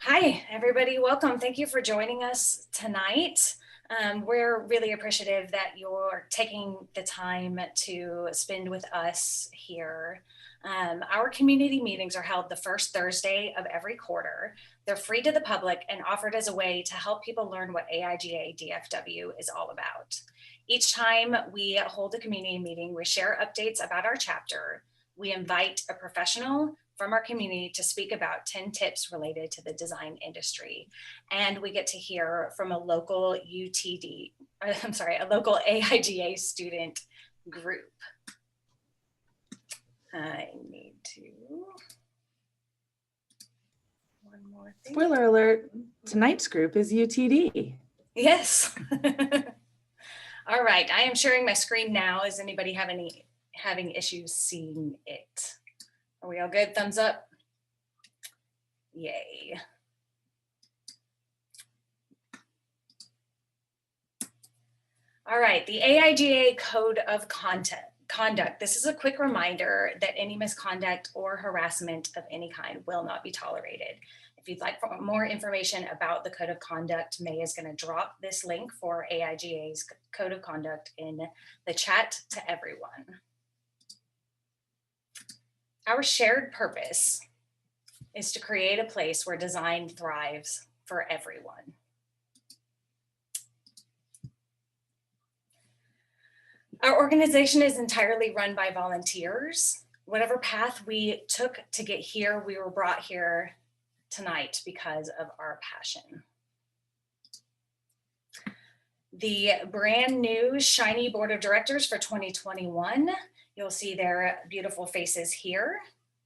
Hi, everybody. Welcome. Thank you for joining us tonight. We're really appreciative that you're taking the time to spend with us here. Our community meetings are held the first Thursday of every quarter. They're free to the public and offered as a way to help people learn what AIGA-DFW is all about. Each time we hold a community meeting, we share updates about our chapter. We invite a professional from our community to speak about 10 tips related to the design industry. And we get to hear from a local a local AIGA student group. I need to, one more thing. Spoiler alert, tonight's group is UTD. Yes. All right, I am sharing my screen now. Is anybody having issues seeing it? Are we all good? Thumbs up. Yay. All right, the AIGA Code of Conduct. This is a quick reminder that any misconduct or harassment of any kind will not be tolerated. If you'd like more information about the Code of Conduct, May is going to drop this link for AIGA's Code of Conduct in the chat to everyone. Our shared purpose is to create a place where design thrives for everyone. Our organization is entirely run by volunteers. Whatever path we took to get here, we were brought here tonight because of our passion. The brand new shiny board of directors for 2021. You'll see their beautiful faces here.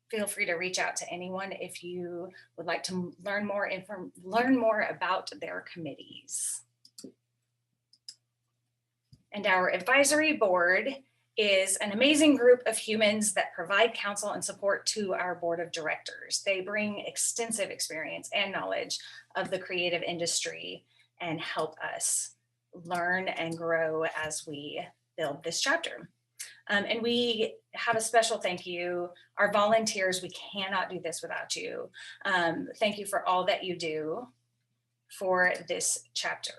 Feel free to reach out to anyone if you would like to learn more about their committees. And our advisory board is an amazing group of humans that provide counsel and support to our board of directors. They bring extensive experience and knowledge of the creative industry and help us learn and grow as we build this chapter. And we have a special thank you. Our volunteers, we cannot do this without you. Thank you for all that you do for this chapter.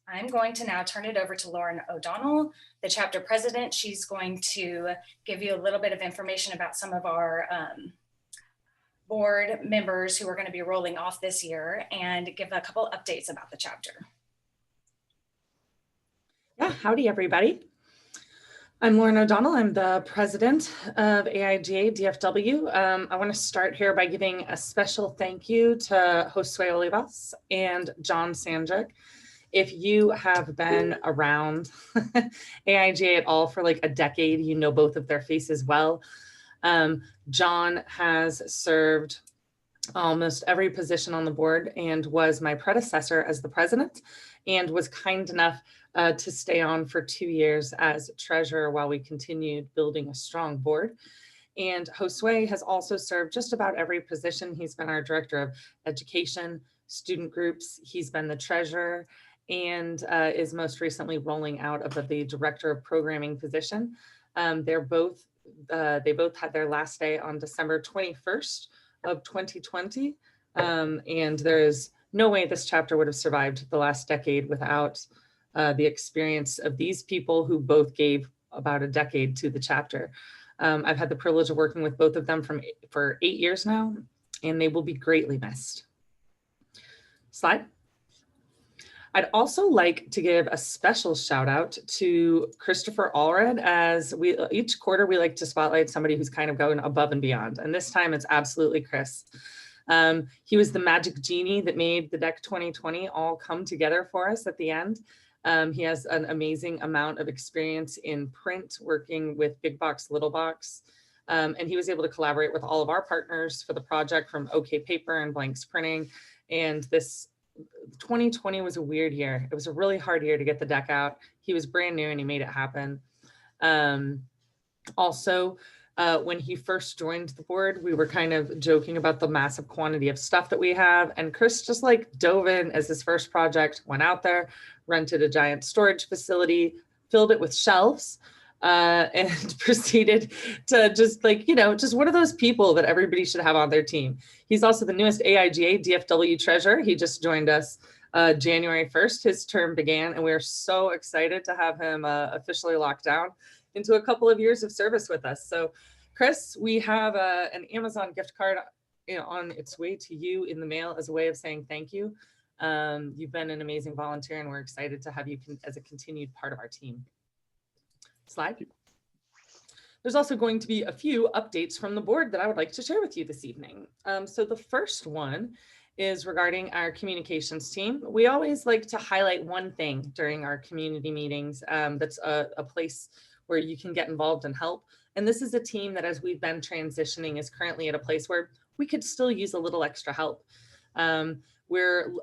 I'm going to now turn it over to Lauren O'Donnell, the chapter president. She's going to give you a little bit of information about some of our board members who are going to be rolling off this year and give a couple updates about the chapter. Yeah, howdy everybody. I'm Lauren O'Donnell. I'm the president of AIGA-DFW. I want to start here by giving a special thank you to Josue Olivas and John Sandrick. If you have been around AIGA at all for like a decade, you know both of their faces well. John has served almost every position on the board and was my predecessor as the president and was kind enough to stay on for 2 years as treasurer while we continued building a strong board. And Josue has also served just about every position. He's been our director of education, student groups. He's been the treasurer and is most recently rolling out of the director of programming position. They both had their last day on December 21st of 2020. And there is no way this chapter would have survived the last decade without the experience of these people who both gave about a decade to the chapter. I've had the privilege of working with both of them for 8 years now, and they will be greatly missed. Slide. I'd also like to give a special shout out to Christopher Allred, as each quarter we like to spotlight somebody who's kind of going above and beyond. And this time it's absolutely Chris. He was the magic genie that made the Deck 2020 all come together for us at the end. He has an amazing amount of experience in print, working with Big Box, Little Box. And he was able to collaborate with all of our partners for the project, from OK Paper and Blanks Printing. And this 2020 was a weird year. It was a really hard year to get the deck out. He was brand new and he made it happen. Also, when he first joined the board, we were kind of joking about the massive quantity of stuff that we have. And Chris just like dove in as his first project, went out there, rented a giant storage facility, filled it with shelves, and proceeded to just like, just one of those people that everybody should have on their team. He's also the newest AIGA DFW treasurer. He just joined us January 1st. His term began, and we're so excited to have him officially locked down into a couple of years of service with us. So Chris, we have an Amazon gift card on its way to you in the mail as a way of saying thank you. You've been an amazing volunteer, and we're excited to have you as a continued part of our team. Slide. There's also going to be a few updates from the board that I would like to share with you this evening. So the first one is regarding our communications team. We always like to highlight one thing during our community meetings that's a place where you can get involved and help. And this is a team that, as we've been transitioning, is currently at a place where we could still use a little extra help. We're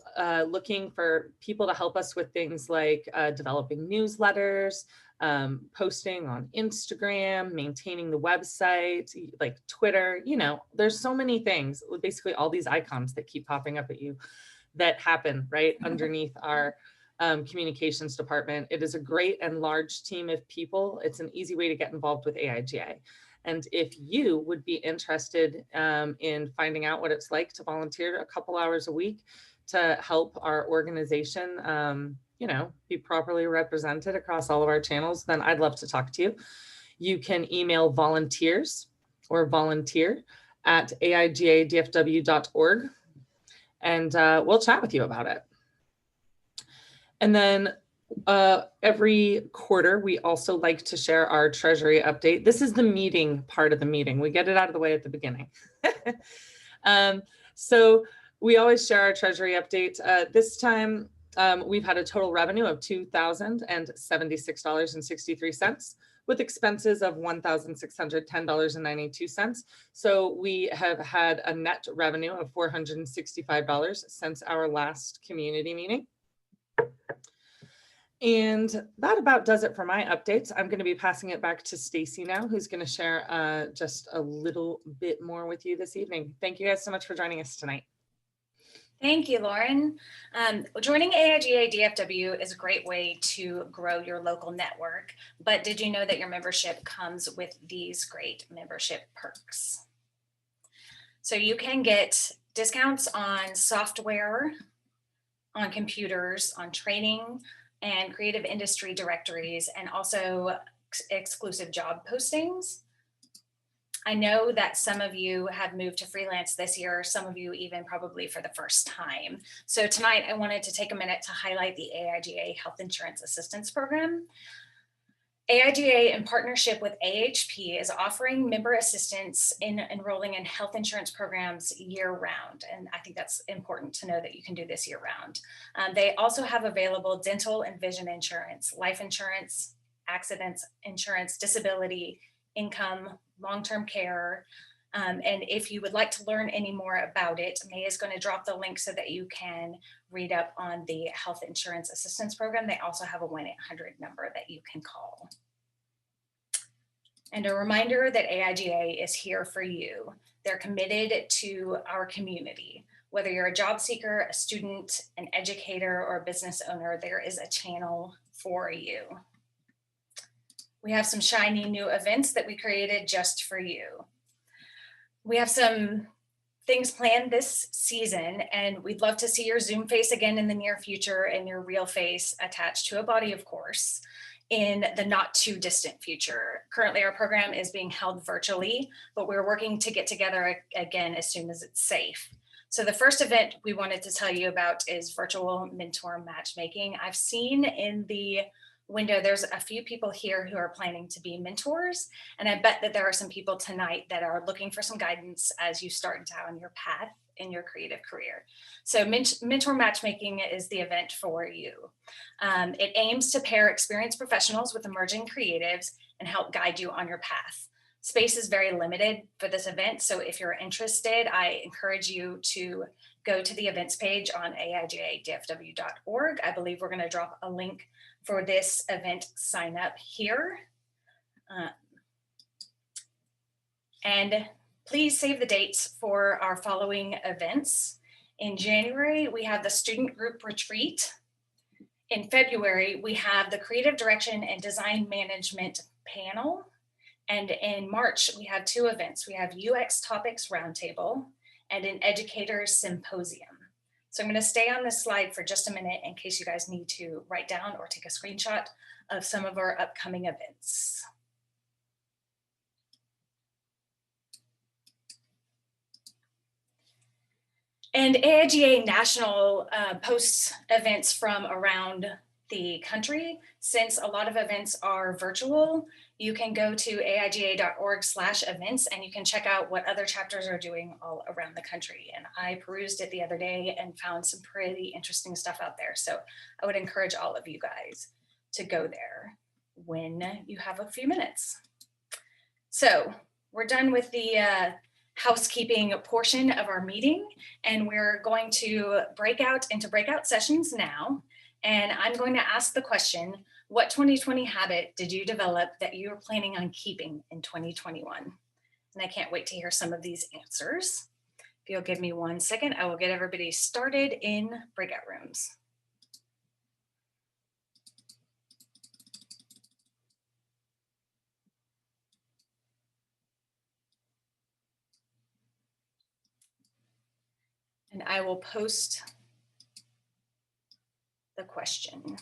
looking for people to help us with things like developing newsletters, posting on Instagram, maintaining the website, like Twitter. There's so many things, basically all these icons that keep popping up at you that happen right underneath our communications department. It is a great and large team of people. It's an easy way to get involved with AIGA. And if you would be interested in finding out what it's like to volunteer a couple hours a week to help our organization, be properly represented across all of our channels, then I'd love to talk to you. You can email volunteers or volunteer at aigadfw.org, and we'll chat with you about it. And then every quarter, we also like to share our treasury update. This is the meeting part of the meeting. We get it out of the way at the beginning. So we always share our treasury update. This time, we've had a total revenue of $2,076.63 with expenses of $1,610.92. So we have had a net revenue of $465 since our last community meeting. And that about does it for my updates. I'm going to be passing it back to Stacy now, who's going to share just a little bit more with you this evening. Thank you guys so much for joining us tonight. Thank you, Lauren. Joining AIGA DFW is a great way to grow your local network, but did you know that your membership comes with these great membership perks? So you can get discounts on software, on computers, on training, and creative industry directories, and also exclusive job postings. I know that some of you have moved to freelance this year, some of you even probably for the first time. So tonight I wanted to take a minute to highlight the AIGA Health Insurance Assistance Program. AIGA, in partnership with AHP, is offering member assistance in enrolling in health insurance programs year-round. And I think that's important to know that you can do this year-round. They also have available dental and vision insurance, life insurance, accidents insurance, disability, income, long-term care. And if you would like to learn any more about it, May is going to drop the link so that you can read up on the Health Insurance Assistance Program. They also have a 1-800 number that you can call. And a reminder that AIGA is here for you. They're committed to our community. Whether you're a job seeker, a student, an educator, or a business owner, there is a channel for you. We have some shiny new events that we created just for you. We have some things planned this season, and we'd love to see your Zoom face again in the near future and your real face attached to a body, of course, in the not too distant future. Currently, our program is being held virtually, but we're working to get together again as soon as it's safe. So the first event we wanted to tell you about is virtual mentor matchmaking. I've seen in the window, there's a few people here who are planning to be mentors. And I bet that there are some people tonight that are looking for some guidance as you start down your path in your creative career. So mentor matchmaking is the event for you. It aims to pair experienced professionals with emerging creatives and help guide you on your path. Space is very limited for this event. So if you're interested, I encourage you to go to the events page on aigadfw.org. I believe we're going to drop a link for this event sign up here. And please save the dates for our following events. In January, we have the student group retreat. In February, we have the creative direction and design management panel. And in March, we have 2 events. We have UX Topics Roundtable and an Educators Symposium. So I'm going to stay on this slide for just a minute in case you guys need to write down or take a screenshot of some of our upcoming events. And AIGA National posts events from around the country. Since a lot of events are virtual, you can go to aiga.org/events and you can check out what other chapters are doing all around the country. And I perused it the other day and found some pretty interesting stuff out there. So I would encourage all of you guys to go there when you have a few minutes. So we're done with the housekeeping portion of our meeting, and we're going to break out into breakout sessions now. And I'm going to ask the question, what 2020 habit did you develop that you're planning on keeping in 2021? And I can't wait to hear some of these answers. If you'll give me 1 second, I will get everybody started in breakout rooms. And I will post the question.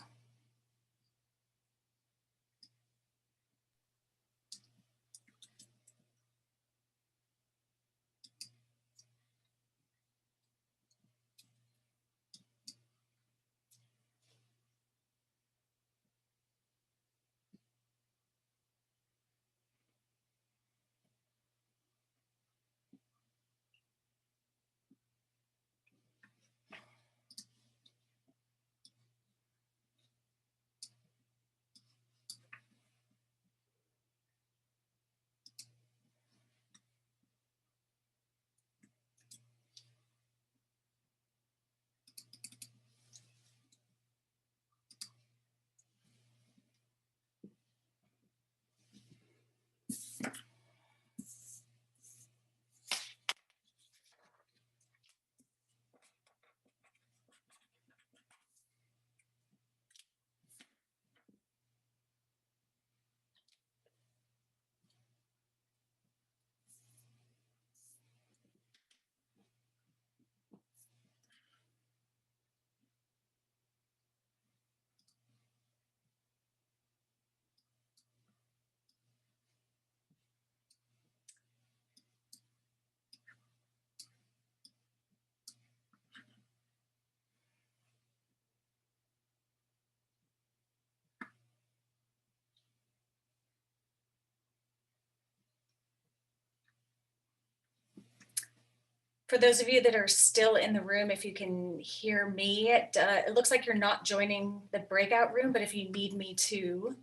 For those of you that are still in the room, if you can hear me, it looks like you're not joining the breakout room, but if you need me to,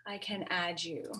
I can add you.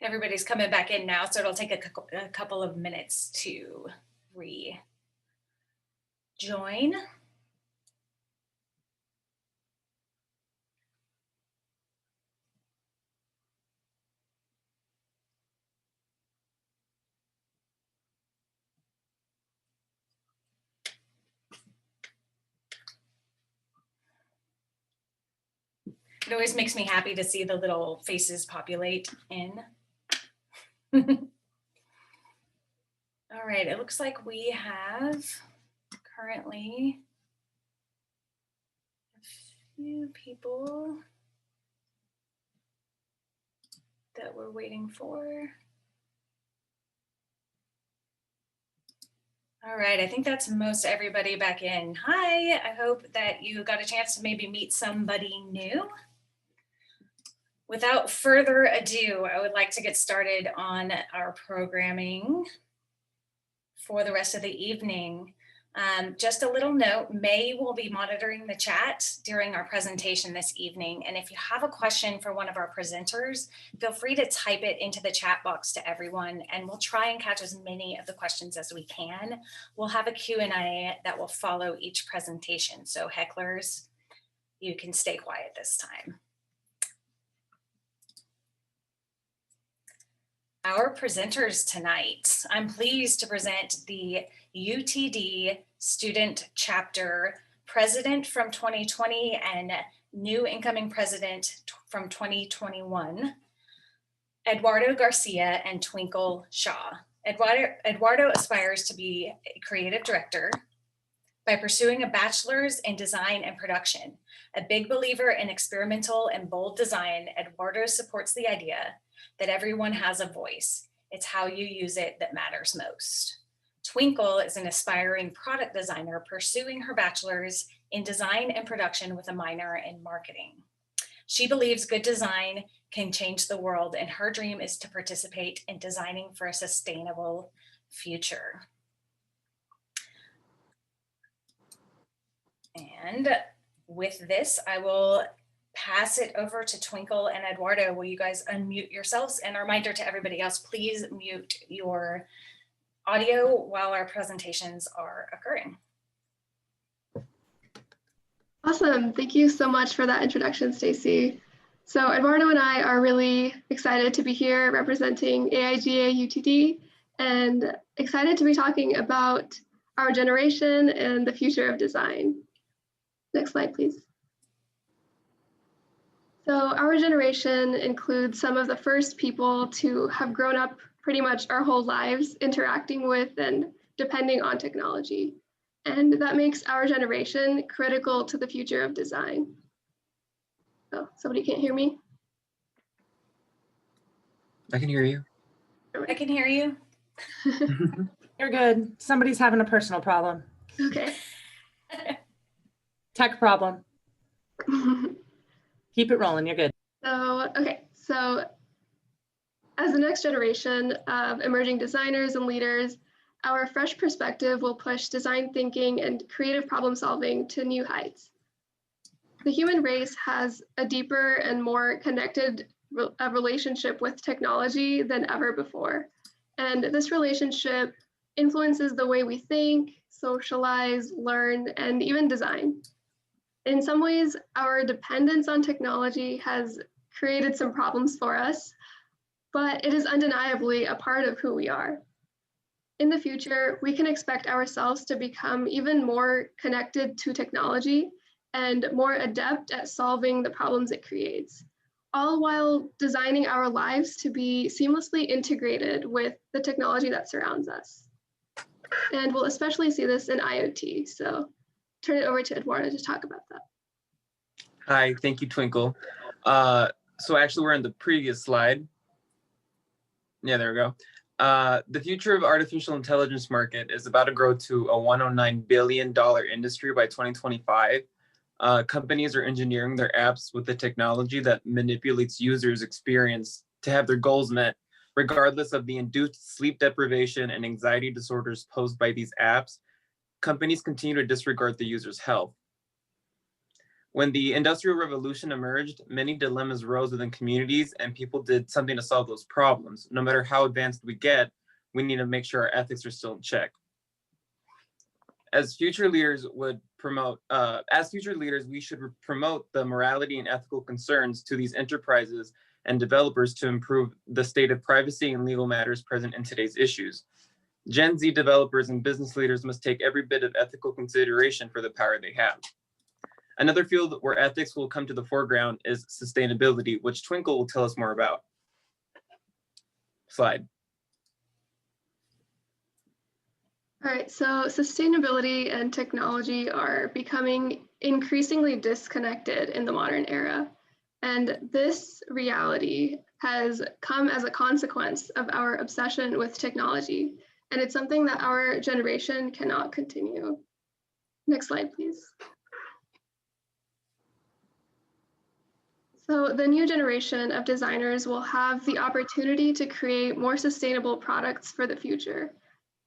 Everybody's coming back in now, so it'll take a couple of minutes to rejoin. It always makes me happy to see the little faces populate in. All right, it looks like we have currently a few people that we're waiting for. All right, I think that's most everybody back in. Hi, I hope that you got a chance to maybe meet somebody new. Without further ado, I would like to get started on our programming for the rest of the evening. Just a little note, May will be monitoring the chat during our presentation this evening. And if you have a question for one of our presenters, feel free to type it into the chat box to everyone, and we'll try and catch as many of the questions as we can. We'll have a Q&A that will follow each presentation. So hecklers, you can stay quiet this time. Our presenters tonight, I'm pleased to present the UTD Student Chapter President from 2020 and new incoming President from 2021, Eduardo Garcia and Twinkle Shaw. Eduardo aspires to be a creative director by pursuing a bachelor's in design and production. A big believer in experimental and bold design, Eduardo supports the idea that everyone has a voice. It's how you use it that matters most. Twinkle is an aspiring product designer pursuing her bachelor's in design and production with a minor in marketing. She believes good design can change the world, and her dream is to participate in designing for a sustainable future. And with this, I will pass it over to Twinkle and Eduardo. Will you guys unmute yourselves? And a reminder to everybody else, please mute your audio while our presentations are occurring. Awesome. Thank you so much for that introduction, Stacy. So Eduardo and I are really excited to be here representing AIGA UTD and excited to be talking about our generation and the future of design. Next slide, please. So our generation includes some of the first people to have grown up pretty much our whole lives interacting with and depending on technology. And that makes our generation critical to the future of design. Oh, somebody can't hear me? I can hear you. I can hear you. You're good. Somebody's having a personal problem. Okay. Tech problem. Keep it rolling. You're good. So as the next generation of emerging designers and leaders, our fresh perspective will push design thinking and creative problem solving to new heights. The human race has a deeper and more connected relationship with technology than ever before. And this relationship influences the way we think, socialize, learn, and even design. In some ways, our dependence on technology has created some problems for us, but it is undeniably a part of who we are. In the future, we can expect ourselves to become even more connected to technology and more adept at solving the problems it creates, all while designing our lives to be seamlessly integrated with the technology that surrounds us. And we'll especially see this in IoT. So turn it over to Eduardo to talk about that. Hi, thank you, Twinkle. So actually, we're on the previous slide. Yeah, there we go. The future of artificial intelligence market is about to grow to a $109 billion industry by 2025. Companies are engineering their apps with the technology that manipulates users' experience to have their goals met, regardless of the induced sleep deprivation and anxiety disorders posed by these apps. Companies continue to disregard the user's health. When the Industrial Revolution emerged, many dilemmas rose within communities and people did something to solve those problems. No matter how advanced we get, we need to make sure our ethics are still in check. As future leaders, we should promote the morality and ethical concerns to these enterprises and developers to improve the state of privacy and legal matters present in today's issues. Gen Z developers and business leaders must take every bit of ethical consideration for the power they have. Another field where ethics will come to the foreground is sustainability, which Twinkle will tell us more about. Slide. All right, so sustainability and technology are becoming increasingly disconnected in the modern era. And this reality has come as a consequence of our obsession with technology. And it's something that our generation cannot continue. Next slide, please. So the new generation of designers will have the opportunity to create more sustainable products for the future,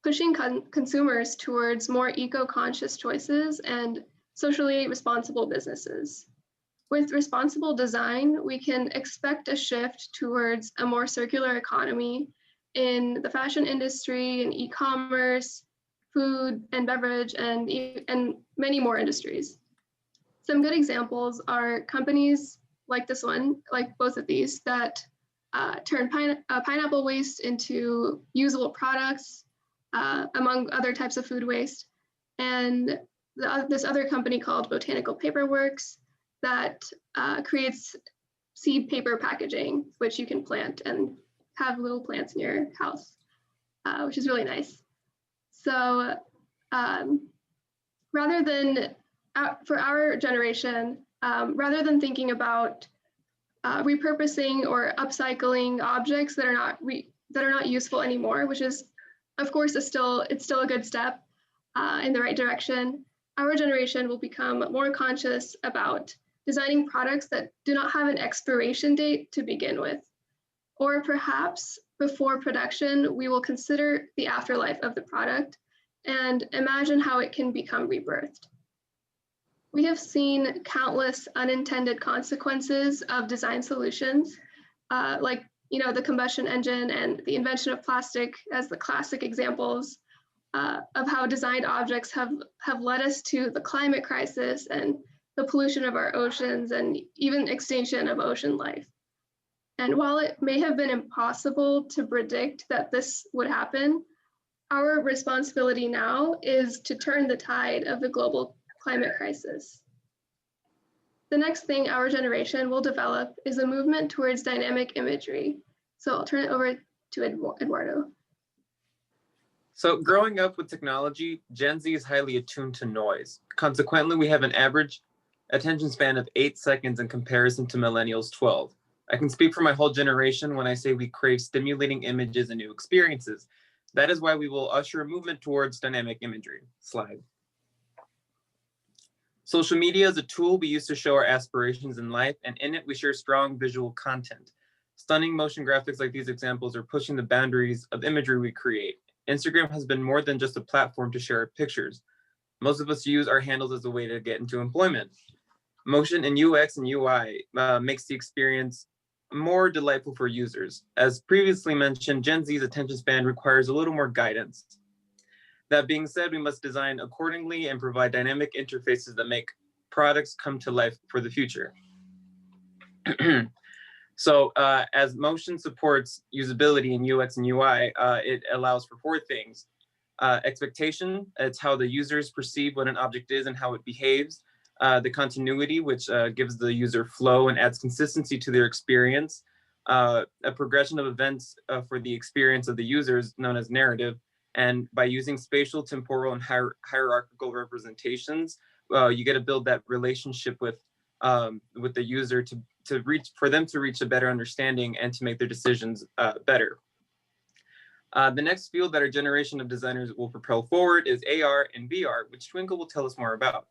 pushing consumers towards more eco-conscious choices and socially responsible businesses. With responsible design, we can expect a shift towards a more circular economy in the fashion industry and e-commerce, food and beverage, and many more industries. Some good examples are companies like this one, like both of these, that turn pineapple waste into usable products, among other types of food waste. And this other company called Botanical Paperworks that creates seed paper packaging, which you can plant and have little plants in your house, which is really nice. So rather than, for our generation, rather than thinking about repurposing or upcycling objects that are not useful anymore, which is, of course, it's still a good step in the right direction, our generation will become more conscious about designing products that do not have an expiration date to begin with. Or perhaps before production, we will consider the afterlife of the product and imagine how it can become rebirthed. We have seen countless unintended consequences of design solutions, like the combustion engine and the invention of plastic as the classic examples of how designed objects have led us to the climate crisis and the pollution of our oceans and even extinction of ocean life. And while it may have been impossible to predict that this would happen, our responsibility now is to turn the tide of the global climate crisis. The next thing our generation will develop is a movement towards dynamic imagery. So I'll turn it over to Eduardo. So growing up with technology, Gen Z is highly attuned to noise. Consequently, we have an average attention span of 8 seconds in comparison to millennials' 12. I can speak for my whole generation when I say we crave stimulating images and new experiences. That is why we will usher a movement towards dynamic imagery. Slide. Social media is a tool we use to show our aspirations in life, and in it we share strong visual content. Stunning motion graphics like these examples are pushing the boundaries of imagery we create. Instagram has been more than just a platform to share our pictures. Most of us use our handles as a way to get into employment. Motion in UX and UI makes the experience more delightful for users. As previously mentioned, Gen Z's attention span requires a little more guidance. That being said, we must design accordingly and provide dynamic interfaces that make products come to life for the future. So as motion supports usability in UX and UI, it allows for 4 things. Expectation, it's how the users perceive what an object is and how it behaves. The continuity, which gives the user flow and adds consistency to their experience. A progression of events for the experience of the users, known as narrative. And by using spatial, temporal, and hierarchical representations, you get to build that relationship with the user for them to reach a better understanding and to make their decisions better. The next field that our generation of designers will propel forward is AR and VR, which Twinkle will tell us more about.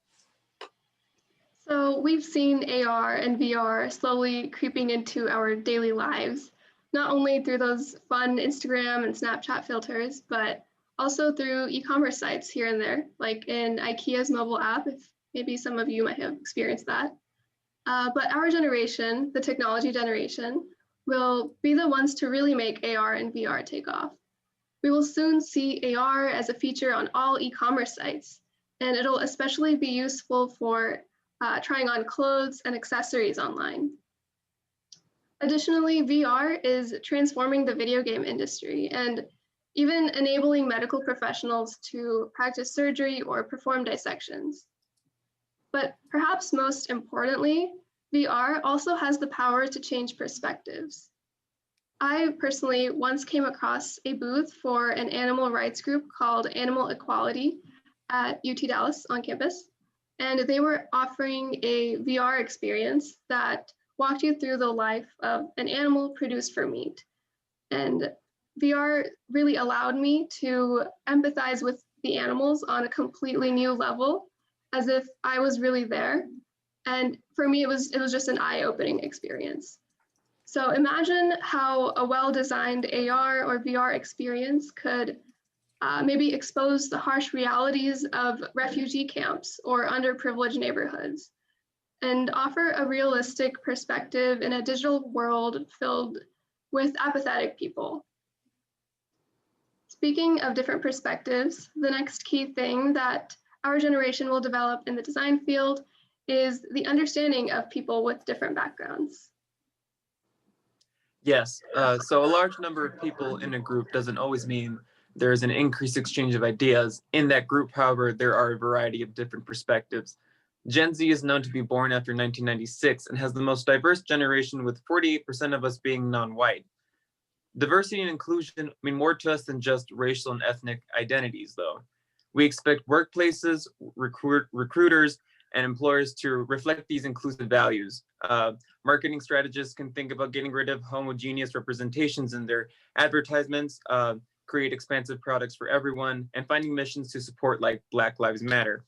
So we've seen AR and VR slowly creeping into our daily lives, not only through those fun Instagram and Snapchat filters, but also through e-commerce sites here and there, like in IKEA's mobile app, if maybe some of you might have experienced that. But our generation, the technology generation, will be the ones to really make AR and VR take off. We will soon see AR as a feature on all e-commerce sites, and it'll especially be useful for trying on clothes and accessories online. Additionally, VR is transforming the video game industry and even enabling medical professionals to practice surgery or perform dissections. But perhaps most importantly, VR also has the power to change perspectives. I personally once came across a booth for an animal rights group called Animal Equality at UT Dallas on campus. And they were offering a VR experience that walked you through the life of an animal produced for meat. And VR really allowed me to empathize with the animals on a completely new level, as if I was really there. And for me, it was just an eye-opening experience. So imagine how a well-designed AR or VR experience could maybe expose the harsh realities of refugee camps or underprivileged neighborhoods and offer a realistic perspective in a digital world filled with apathetic people. Speaking of different perspectives, the next key thing that our generation will develop in the design field is the understanding of people with different backgrounds. Yes, so a large number of people in a group doesn't always mean there is an increased exchange of ideas. In that group, however, there are a variety of different perspectives. Gen Z is known to be born after 1996 and has the most diverse generation, with 48% of us being non-white. Diversity and inclusion mean more to us than just racial and ethnic identities, though. We expect workplaces, recruiters, and employers to reflect these inclusive values. Marketing strategists can think about getting rid of homogeneous representations in their advertisements, create expansive products for everyone, and finding missions to support like Black Lives Matter.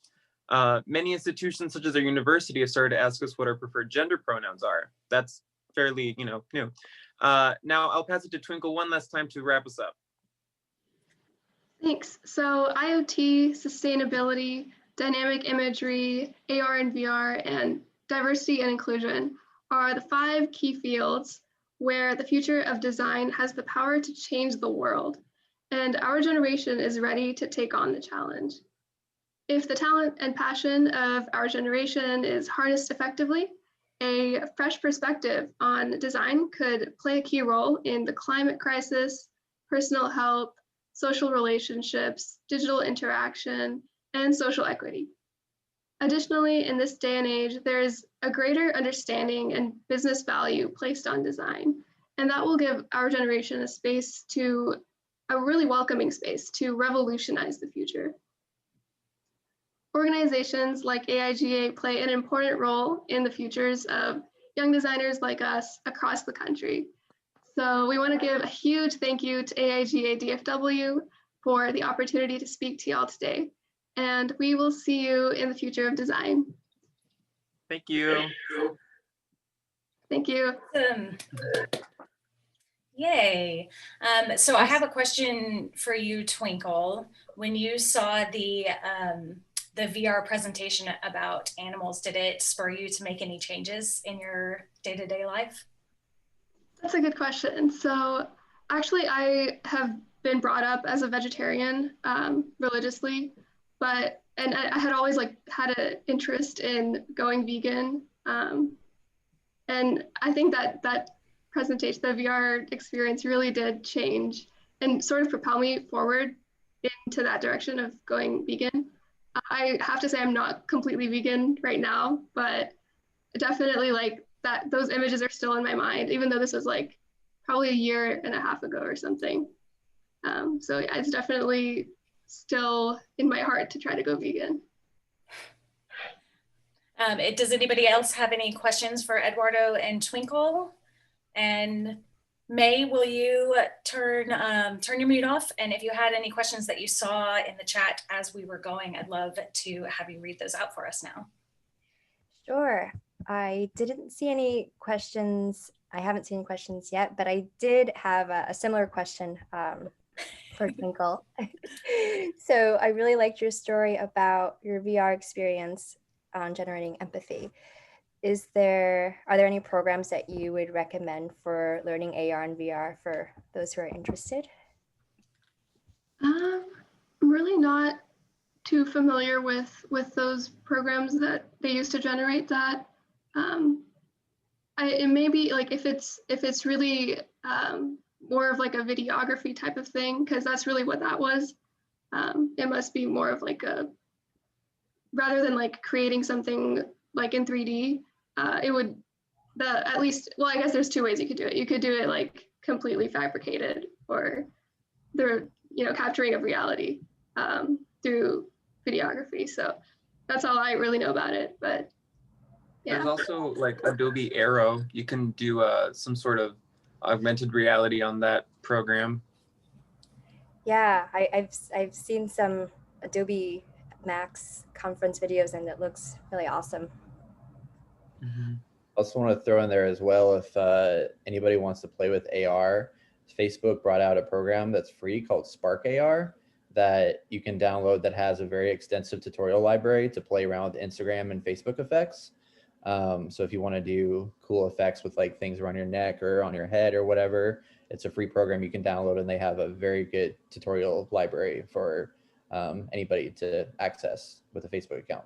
Many institutions, such as our university, have started to ask us what our preferred gender pronouns are. That's fairly, new. Now I'll pass it to Twinkle one last time to wrap us up. Thanks. So IoT, sustainability, dynamic imagery, AR and VR, and diversity and inclusion are the 5 key fields where the future of design has the power to change the world. And our generation is ready to take on the challenge. If the talent and passion of our generation is harnessed effectively, a fresh perspective on design could play a key role in the climate crisis, personal health, social relationships, digital interaction, and social equity. Additionally, in this day and age, there's a greater understanding and business value placed on design, and that will give our generation a really welcoming space to revolutionize the future. Organizations like AIGA play an important role in the futures of young designers like us across the country. So we want to give a huge thank you to AIGA-DFW for the opportunity to speak to y'all today. And we will see you in the future of design. Thank you. Thank you. Yay. So I have a question for you, Twinkle. When you saw the VR presentation about animals, did it spur you to make any changes in your day-to-day life? That's a good question. So actually, I have been brought up as a vegetarian religiously, and I had always had an interest in going vegan. And I think that presentation, the VR experience really did change and sort of propel me forward into that direction of going vegan. I have to say I'm not completely vegan right now, but definitely those images are still in my mind, even though this was probably a year and a half ago or something. So yeah, it's definitely still in my heart to try to go vegan. Does anybody else have any questions for Eduardo and Twinkle? And May, will you turn your mute off? And if you had any questions that you saw in the chat as we were going, I'd love to have you read those out for us now. Sure. I didn't see any questions. I haven't seen questions yet, but I did have a similar question for Twinkle. So I really liked your story about your VR experience on generating empathy. Are there any programs that you would recommend for learning AR and VR for those who are interested? I'm really not too familiar with those programs that they use to generate that. It may be if it's really more of a videography type of thing, because that's really what that was. It must be more of rather than like creating something like in 3D, it would, at least, well, I guess there's two ways you could do it. You could do it like completely fabricated, or the, capturing of reality through videography. So that's all I really know about it, but yeah. There's also like Adobe Aero. You can do some sort of augmented reality on that program. Yeah, I've seen some Adobe Max conference videos, and it looks really awesome. Mm-hmm. Also want to throw in there as well, if anybody wants to play with AR, Facebook brought out a program that's free called Spark AR that you can download that has a very extensive tutorial library to play around with Instagram and Facebook effects. So if you want to do cool effects with like things around your neck or on your head or whatever, it's a free program you can download, and they have a very good tutorial library for anybody to access with a Facebook account.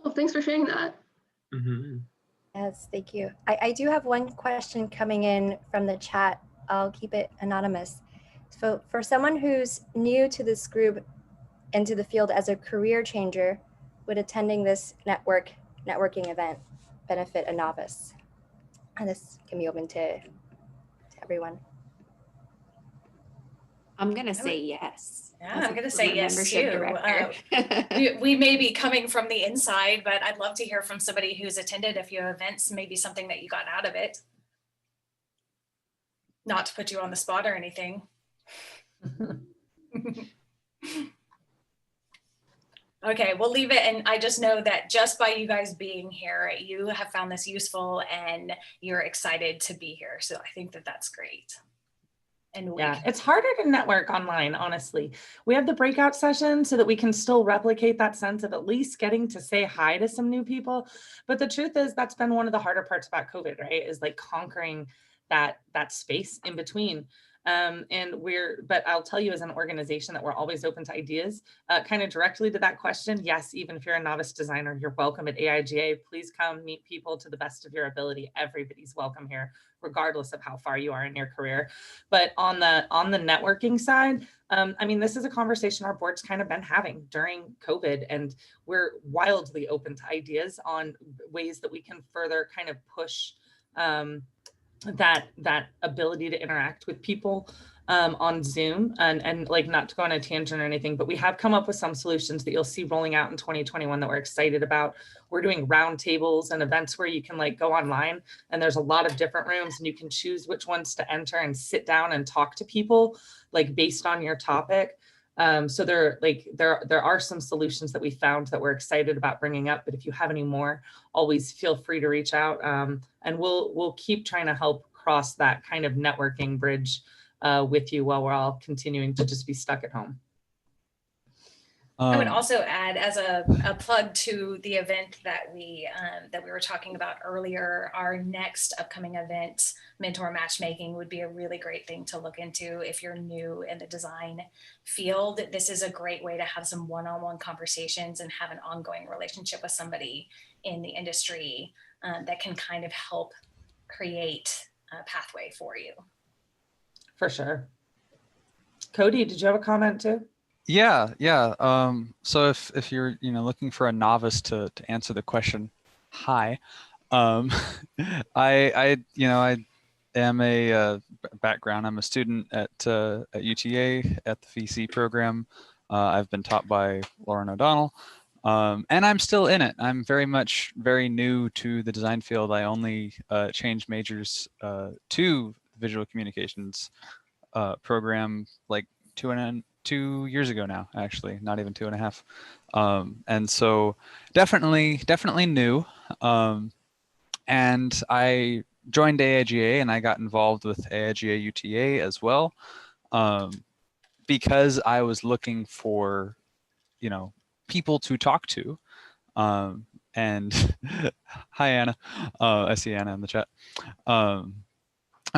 Cool. Thanks for sharing that. Mm-hmm. Yes, thank you. I do have one question coming in from the chat. I'll keep it anonymous. So for someone who's new to this group and to the field as a career changer, would attending this networking event benefit a novice? And this can be open to everyone. I'm going to say yes. Yeah, I'm going to say yes too. Director. We may be coming from the inside, but I'd love to hear from somebody who's attended a few events, maybe something that you got out of it. Not to put you on the spot or anything. Okay, we'll leave it. And I just know that just by you guys being here, you have found this useful and you're excited to be here. So I think that that's great. And yeah, it's harder to network online, honestly. We have the breakout session so that we can still replicate that sense of at least getting to say hi to some new people. But the truth is that's been one of the harder parts about COVID, right? Is like conquering that space in between. But I'll tell you as an organization that we're always open to ideas. Kind of directly to that question, yes, even if you're a novice designer, you're welcome at AIGA. Please come meet people to the best of your ability. Everybody's welcome here, regardless of how far you are in your career. But on the networking side, I mean, this is a conversation our board's kind of been having during COVID, and we're wildly open to ideas on ways that we can further kind of push that ability to interact with people on Zoom, and like, not to go on a tangent or anything, but we have come up with some solutions that you'll see rolling out in 2021 that we're excited about. We're doing roundtables and events where you can like go online, and there's a lot of different rooms, and you can choose which ones to enter and sit down and talk to people like based on your topic. So there are some solutions that we found that we're excited about bringing up, but if you have any more, always feel free to reach out, and we'll keep trying to help cross that kind of networking bridge with you while we're all continuing to just be stuck at home. I would also add, as a plug to the event that we were talking about earlier, our next upcoming event, Mentor Matchmaking, would be a really great thing to look into if you're new in the design field. This is a great way to have some one-on-one conversations and have an ongoing relationship with somebody in the industry that can kind of help create a pathway for you. For sure. Cody, did you have a comment too? Yeah. So if you're looking for a novice to answer the question, hi. I am a background. I'm a student at UTA at the VC program. I've been taught by Lauren O'Donnell, and I'm still in it. I'm very new to the design field. I only changed majors to visual communications program like 2 years ago now, actually, not even 2.5. And so definitely new. And I joined AIGA, and I got involved with AIGA UTA as well, because I was looking for, people to talk to. And hi, Anna. I see Anna in the chat. I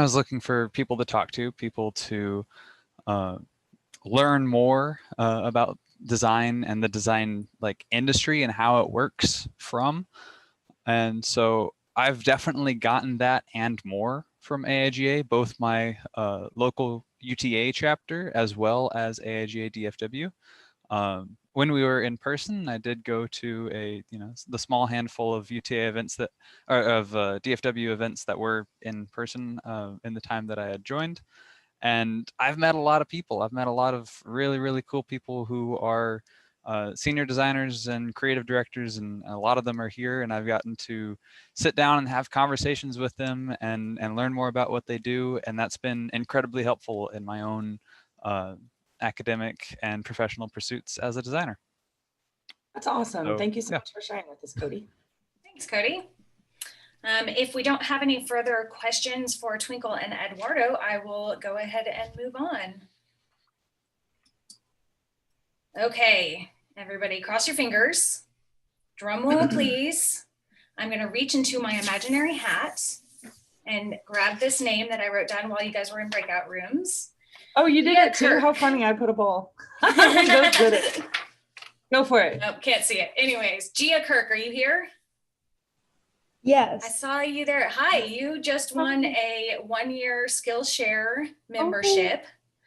was looking for people to talk to, people to learn more about design and the design industry and how it works from. And so I've definitely gotten that and more from AIGA, both my local UTA chapter as well as AIGA DFW. when we were in person, I did go to the small handful of UTA events that, or of DFW events that were in person in the time that I had joined. And I've met a lot of people. I've met a lot of really, really cool people who are senior designers and creative directors, and a lot of them are here, and I've gotten to sit down and have conversations with them and learn more about what they do, and that's been incredibly helpful in my own academic and professional pursuits as a designer. That's awesome. So, Thank you so yeah. much for sharing with us, Cody. Thanks, Cody. If we don't have any further questions for Twinkle and Eduardo, I will go ahead and move on. Okay, everybody cross your fingers. Drum roll, please. I'm gonna reach into my imaginary hat and grab this name that I wrote down while you guys were in breakout rooms. Oh, you did Gia it too? Kirk. How funny, I put a bowl. Go did it. Go for it. Nope, can't see it. Anyways, Gia Kirk, are you here? Yes. I saw you there. Hi, you just won a 1-year Skillshare membership.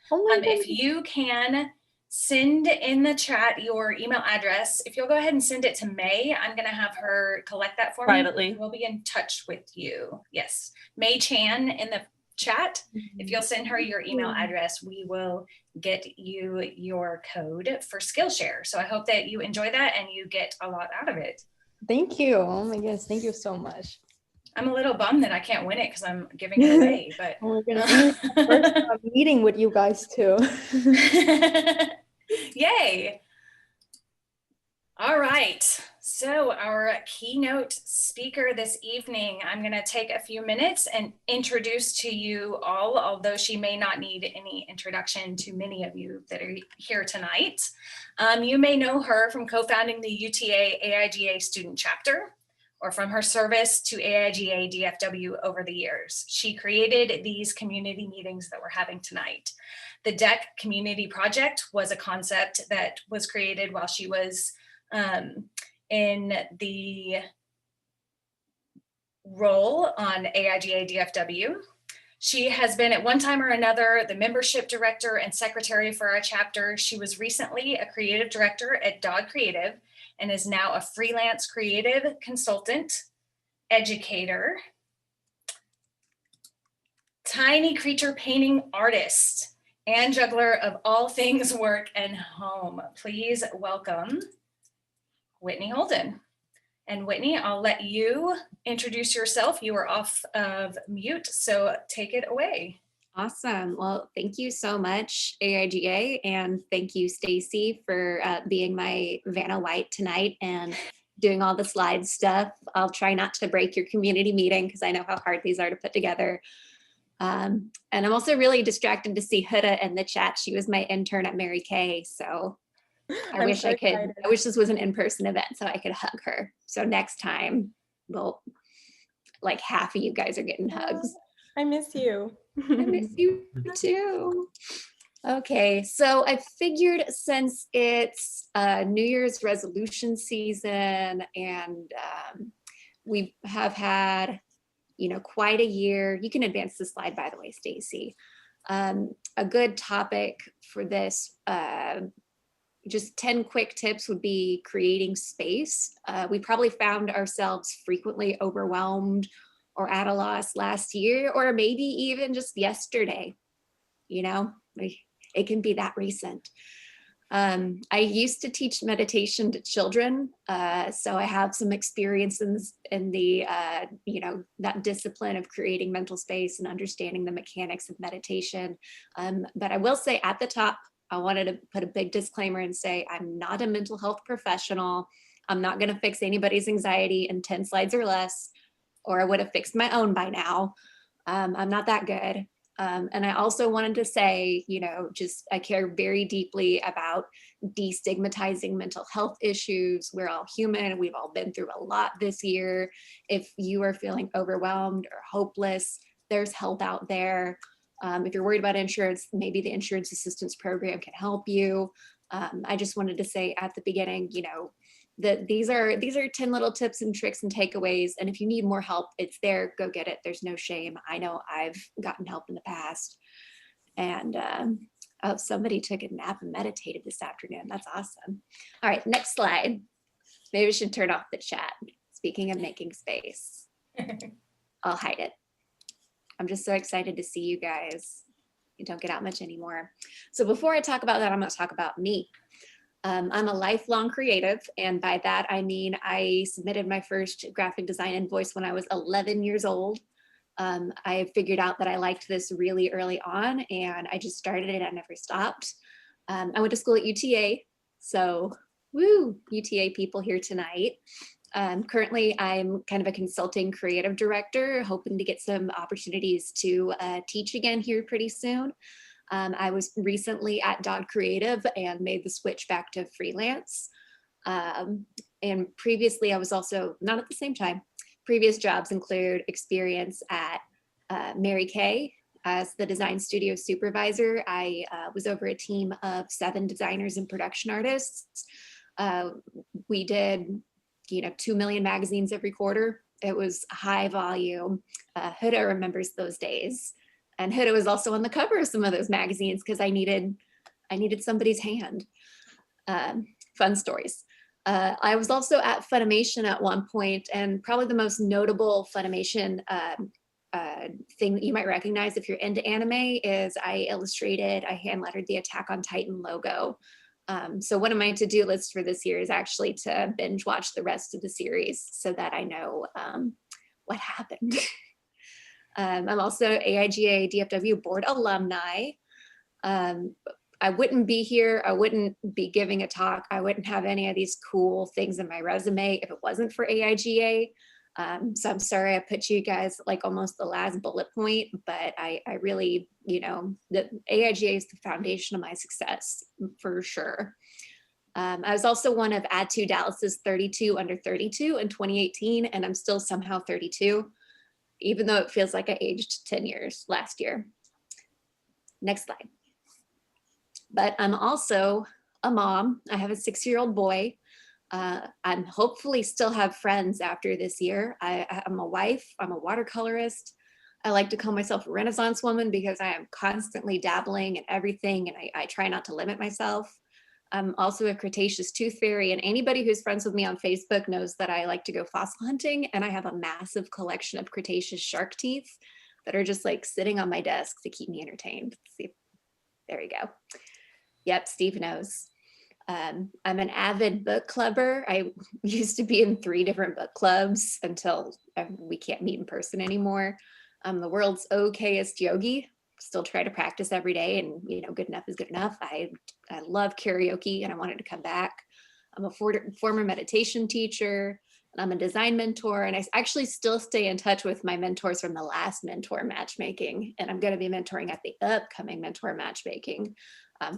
Oh my goodness. If you can send in the chat your email address, if you'll go ahead and send it to May, I'm going to have her collect that for Privately. me. We'll be in touch with you. Yes, May Chan in the chat. If you'll send her your email address, we will get you your code for Skillshare. So I hope that you enjoy that and you get a lot out of it. Thank you. Oh my goodness. Thank you so much. I'm a little bummed that I can't win it because I'm giving it away, but Oh my goodness. First time meeting with you guys too. Yay. All right. So our keynote speaker this evening, I'm going to take a few minutes and introduce to you all, although she may not need any introduction to many of you that are here tonight. You may know her from co-founding the UTA AIGA student chapter, or from her service to AIGA DFW over the years. She created these community meetings that we're having tonight. The DEC Community Project was a concept that was created while she was in the role on AIGA DFW. She has been at one time or another the membership director and secretary for our chapter. She was recently a creative director at Dog Creative and is now a freelance creative consultant, educator, tiny creature painting artist, and juggler of all things work and home. Please welcome Whitney Holden. And Whitney, I'll let you introduce yourself. You are off of mute, so take it away. Awesome. Well, thank you so much, AIGA, and thank you, Stacy, for being my Vanna White tonight and doing all the slide stuff. I'll try not to break your community meeting because I know how hard these are to put together. And I'm also really distracted to see Huda in the chat. She was my intern at Mary Kay, so I wish I could. excited. I wish this was an in-person event so I could hug her. So next time, well, like half of you guys are getting hugs. I miss you. I miss you too. Okay, so I figured since it's New Year's resolution season and we have had, quite a year. You can advance the slide, by the way, Stacy. A good topic for this, just 10 quick tips would be creating space. We probably found ourselves frequently overwhelmed or at a loss last year, or maybe even just yesterday. It can be that recent. I used to teach meditation to children, so I have some experience in the, that discipline of creating mental space and understanding the mechanics of meditation. But I will say at the top, I wanted to put a big disclaimer and say, I'm not a mental health professional. I'm not going to fix anybody's anxiety in 10 slides or less, or I would have fixed my own by now. I'm not that good. And I also wanted to say, I care very deeply about destigmatizing mental health issues. We're all human. We've all been through a lot this year. If you are feeling overwhelmed or hopeless, there's help out there. If you're worried about insurance, maybe the insurance assistance program can help you. I just wanted to say at the beginning, that these are 10 little tips and tricks and takeaways. And if you need more help, it's there, go get it. There's no shame. I know I've gotten help in the past. And Oh, somebody took a nap and meditated this afternoon. That's awesome. All right, next slide. Maybe we should turn off the chat. Speaking of making space, I'll hide it. I'm just so excited to see you guys. You don't get out much anymore. So before I talk about that, I'm going to talk about me. I'm a lifelong creative, and by that I mean I submitted my first graphic design invoice when I was 11 years old. I figured out that I liked this really early on, and I just started it. I never stopped. I went to school at UTA, so woo, UTA people here tonight. Currently, I'm kind of a consulting creative director, hoping to get some opportunities to teach again here pretty soon. I was recently at Dog Creative and made the switch back to freelance. And previously, I was also, not at the same time, previous jobs include experience at Mary Kay as the design studio supervisor. I was over a team of 7 designers and production artists. We did, 2 million magazines every quarter. It was high volume. Huda remembers those days. And Huda was also on the cover of some of those magazines because I needed somebody's hand. Fun stories. I was also at Funimation at one point, and probably the most notable Funimation thing that you might recognize if you're into anime is I hand lettered the Attack on Titan logo. So one of my to-do lists for this year is actually to binge watch the rest of the series so that I know what happened. I'm also AIGA DFW board alumni. I wouldn't be here. I wouldn't be giving a talk. I wouldn't have any of these cool things in my resume if it wasn't for AIGA. So I'm sorry I put you guys like almost the last bullet point, but I really, the AIGA is the foundation of my success for sure. I was also one of Add2 Dallas's 32 under 32 in 2018, and I'm still somehow 32, even though it feels like I aged 10 years last year. Next slide. But I'm also a mom. I have a 6-year-old boy. I'm hopefully still have friends after this year. I'm a wife, I'm a watercolorist. I like to call myself a Renaissance woman because I am constantly dabbling in everything, and I try not to limit myself. I'm also a Cretaceous tooth fairy, and anybody who's friends with me on Facebook knows that I like to go fossil hunting, and I have a massive collection of Cretaceous shark teeth that are just like sitting on my desk to keep me entertained. See, there we go. Yep, Steve knows. I'm an avid book clubber. I used to be in 3 different book clubs until we can't meet in person anymore. I'm the world's okayest yogi. Still try to practice every day, and good enough is good enough. I love karaoke, and I wanted to come back. I'm a former meditation teacher, and I'm a design mentor, and I actually still stay in touch with my mentors from the last mentor matchmaking, and I'm going to be mentoring at the upcoming mentor matchmaking.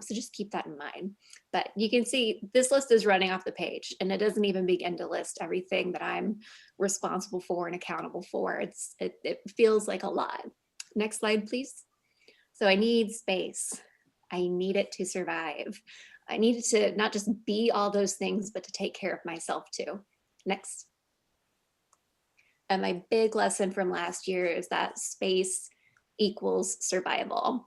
So just keep that in mind. But you can see this list is running off the page, and it doesn't even begin to list everything that I'm responsible for and accountable for. It feels like a lot. Next slide, please. So I need space. I need it to survive. I needed to not just be all those things, but to take care of myself too. Next. And my big lesson from last year is that space equals survival.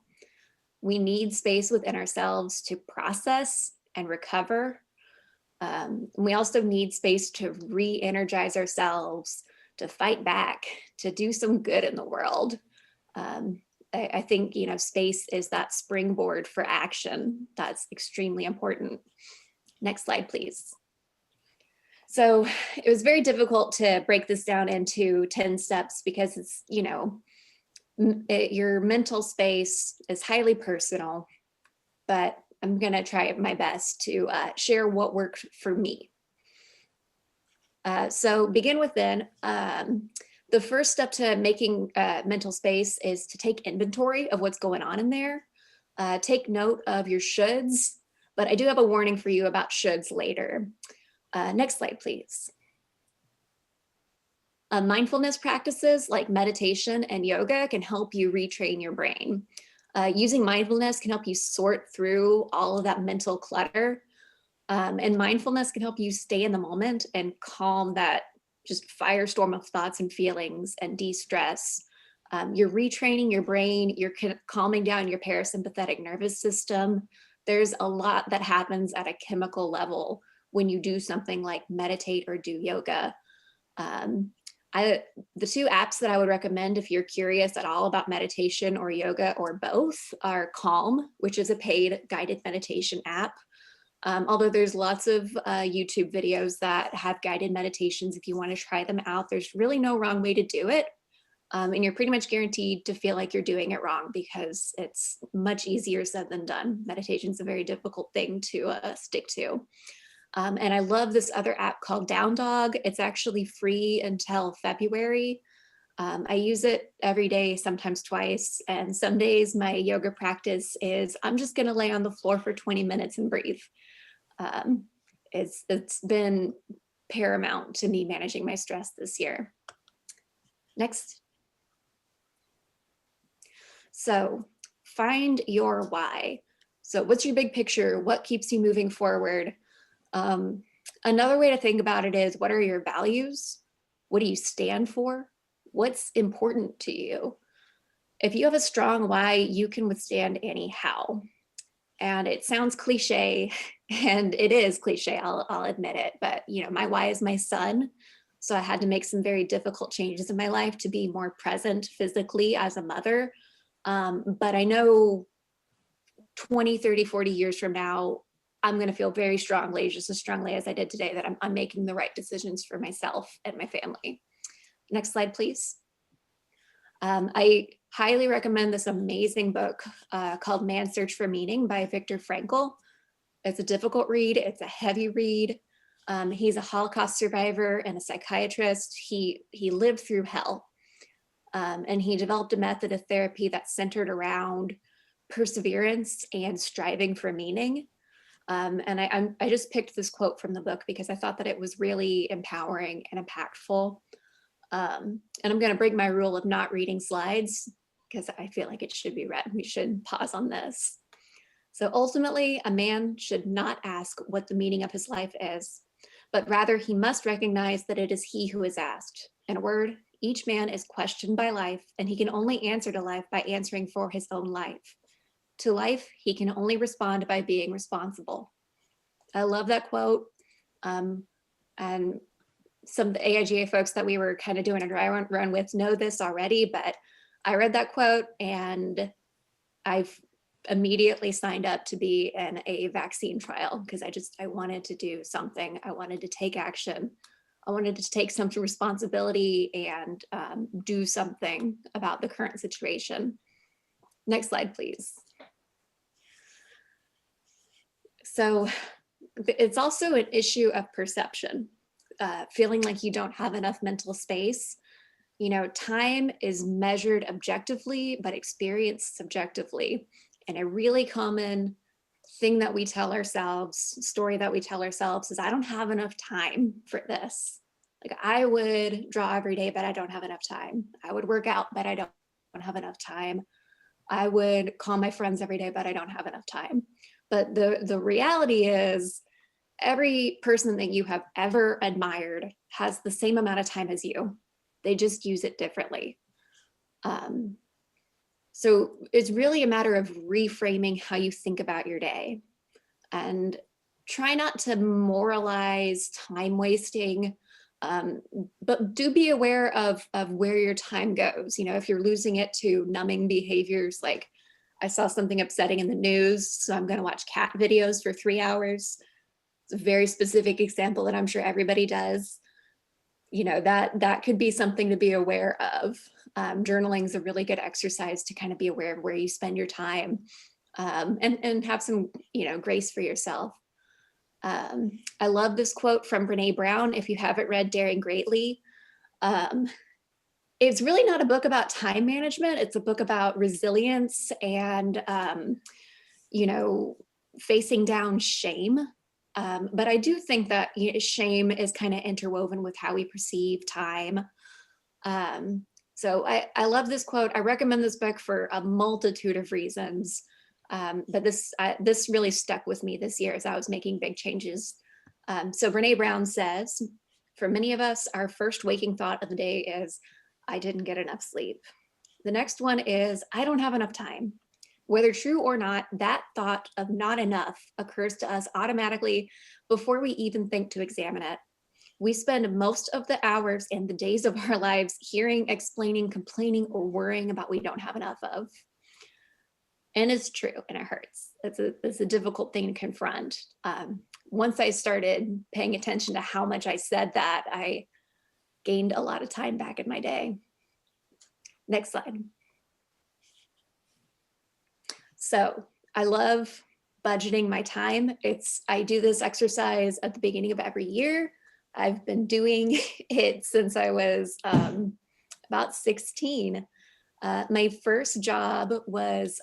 We need space within ourselves to process and recover. We also need space to re-energize ourselves, to fight back, to do some good in the world. I think, space is that springboard for action. That's extremely important. Next slide, please. So it was very difficult to break this down into 10 steps because it's, your mental space is highly personal, but I'm going to try my best to share what worked for me. So begin within. The first step to making mental space is to take inventory of what's going on in there. Take note of your shoulds, but I do have a warning for you about shoulds later. Next slide, please. Mindfulness practices like meditation and yoga can help you retrain your brain. Using mindfulness can help you sort through all of that mental clutter. And mindfulness can help you stay in the moment and calm that just firestorm of thoughts and feelings and de-stress. You're retraining your brain, you're calming down your parasympathetic nervous system. There's a lot that happens at a chemical level when you do something like meditate or do yoga. The two apps that I would recommend if you're curious at all about meditation or yoga or both are Calm, which is a paid guided meditation app. Although there's lots of YouTube videos that have guided meditations if you want to try them out. There's really no wrong way to do it. And you're pretty much guaranteed to feel like you're doing it wrong because it's much easier said than done. Meditation is a very difficult thing to stick to. And I love this other app called Down Dog. It's actually free until February. I use it every day, sometimes twice. And some days my yoga practice is, I'm just gonna lay on the floor for 20 minutes and breathe. It's been paramount to me managing my stress this year. Next. So find your why. So what's your big picture? What keeps you moving forward? Another way to think about it is, what are your values? What do you stand for? What's important to you? If you have a strong why, you can withstand any how. And it sounds cliche, and it is cliche, I'll admit it, but my why is my son. So I had to make some very difficult changes in my life to be more present physically as a mother. But I know 20, 30, 40 years from now, I'm going to feel very strongly, just as strongly as I did today, that I'm making the right decisions for myself and my family. Next slide, please. I highly recommend this amazing book called Man's Search for Meaning by Viktor Frankl. It's a difficult read. It's a heavy read. He's a Holocaust survivor and a psychiatrist. He lived through hell. And he developed a method of therapy that's centered around perseverance and striving for meaning. And I just picked this quote from the book because I thought that it was really empowering and impactful. And I'm going to break my rule of not reading slides because I feel like it should be read. We should pause on this. So ultimately, a man should not ask what the meaning of his life is, but rather he must recognize that it is he who is asked. In a word, each man is questioned by life, and he can only answer to life by answering for his own life. To life, he can only respond by being responsible. I love that quote. And some of the AIGA folks that we were kind of doing a dry run with know this already, but I read that quote and I've immediately signed up to be in a vaccine trial because I wanted to do something. I wanted to take action. I wanted to take some responsibility and do something about the current situation. Next slide, please. So it's also an issue of perception, feeling like you don't have enough mental space. Time is measured objectively, but experienced subjectively. And a really common thing that we tell ourselves, story that we tell ourselves is, I don't have enough time for this. Like, I would draw every day, but I don't have enough time. I would work out, but I don't have enough time. I would call my friends every day, but I don't have enough time. But the reality is, every person that you have ever admired has the same amount of time as you. They just use it differently. So it's really a matter of reframing how you think about your day, and try not to moralize time wasting, but do be aware of where your time goes. If you're losing it to numbing behaviors, like I saw something upsetting in the news, so I'm going to watch cat videos for 3 hours. It's a very specific example that I'm sure everybody does. That could be something to be aware of. Journaling is a really good exercise to kind of be aware of where you spend your time, and have some, grace for yourself. I love this quote from Brene Brown. If you haven't read Daring Greatly, it's really not a book about time management. It's a book about resilience and, facing down shame. But I do think that shame is kind of interwoven with how we perceive time. So I love this quote. I recommend this book for a multitude of reasons. But this really stuck with me this year as I was making big changes. So Brene Brown says, for many of us, our first waking thought of the day is, I didn't get enough sleep. The next one is, I don't have enough time. Whether true or not, that thought of not enough occurs to us automatically before we even think to examine it. We spend most of the hours and the days of our lives hearing, explaining, complaining, or worrying about what we don't have enough of. And it's true, and it hurts. It's a difficult thing to confront. Once I started paying attention to how much I said that, I gained a lot of time back in my day. Next slide. So I love budgeting my time. I do this exercise at the beginning of every year. I've been doing it since I was about 16. My first job was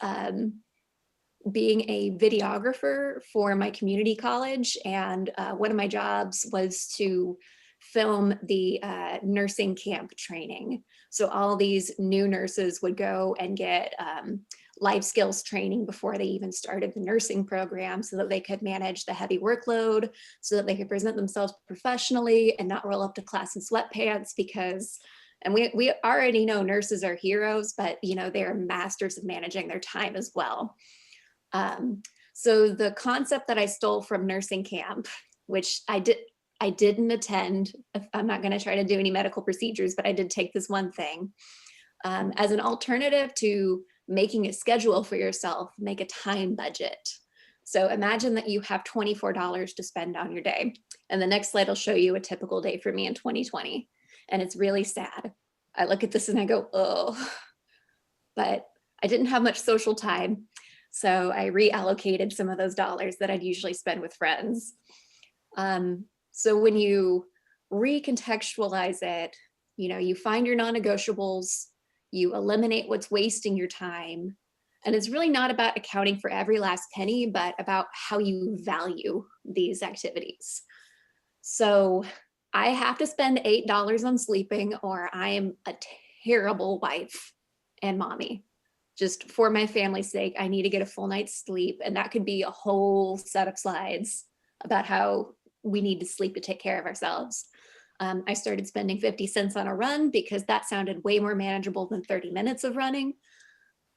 being a videographer for my community college. And one of my jobs was to film the nursing camp training. So all these new nurses would go and get life skills training before they even started the nursing program so that they could manage the heavy workload, so that they could present themselves professionally and not roll up to class in sweatpants and we already know nurses are heroes, but they're masters of managing their time as well. So the concept that I stole from nursing camp, which I didn't attend. I'm not going to try to do any medical procedures, but I did take this one thing as an alternative to making a schedule for yourself, make a time budget. So imagine that you have $24 to spend on your day. And the next slide will show you a typical day for me in 2020. And it's really sad. I look at this and I go, oh, but I didn't have much social time. So I reallocated some of those dollars that I'd usually spend with friends. So when you recontextualize it, you find your non-negotiables, you eliminate what's wasting your time. And it's really not about accounting for every last penny, but about how you value these activities. So I have to spend $8 on sleeping, or I am a terrible wife and mommy. Just for my family's sake, I need to get a full night's sleep. And that could be a whole set of slides about how we need to sleep to take care of ourselves. I started spending 50 cents on a run because that sounded way more manageable than 30 minutes of running.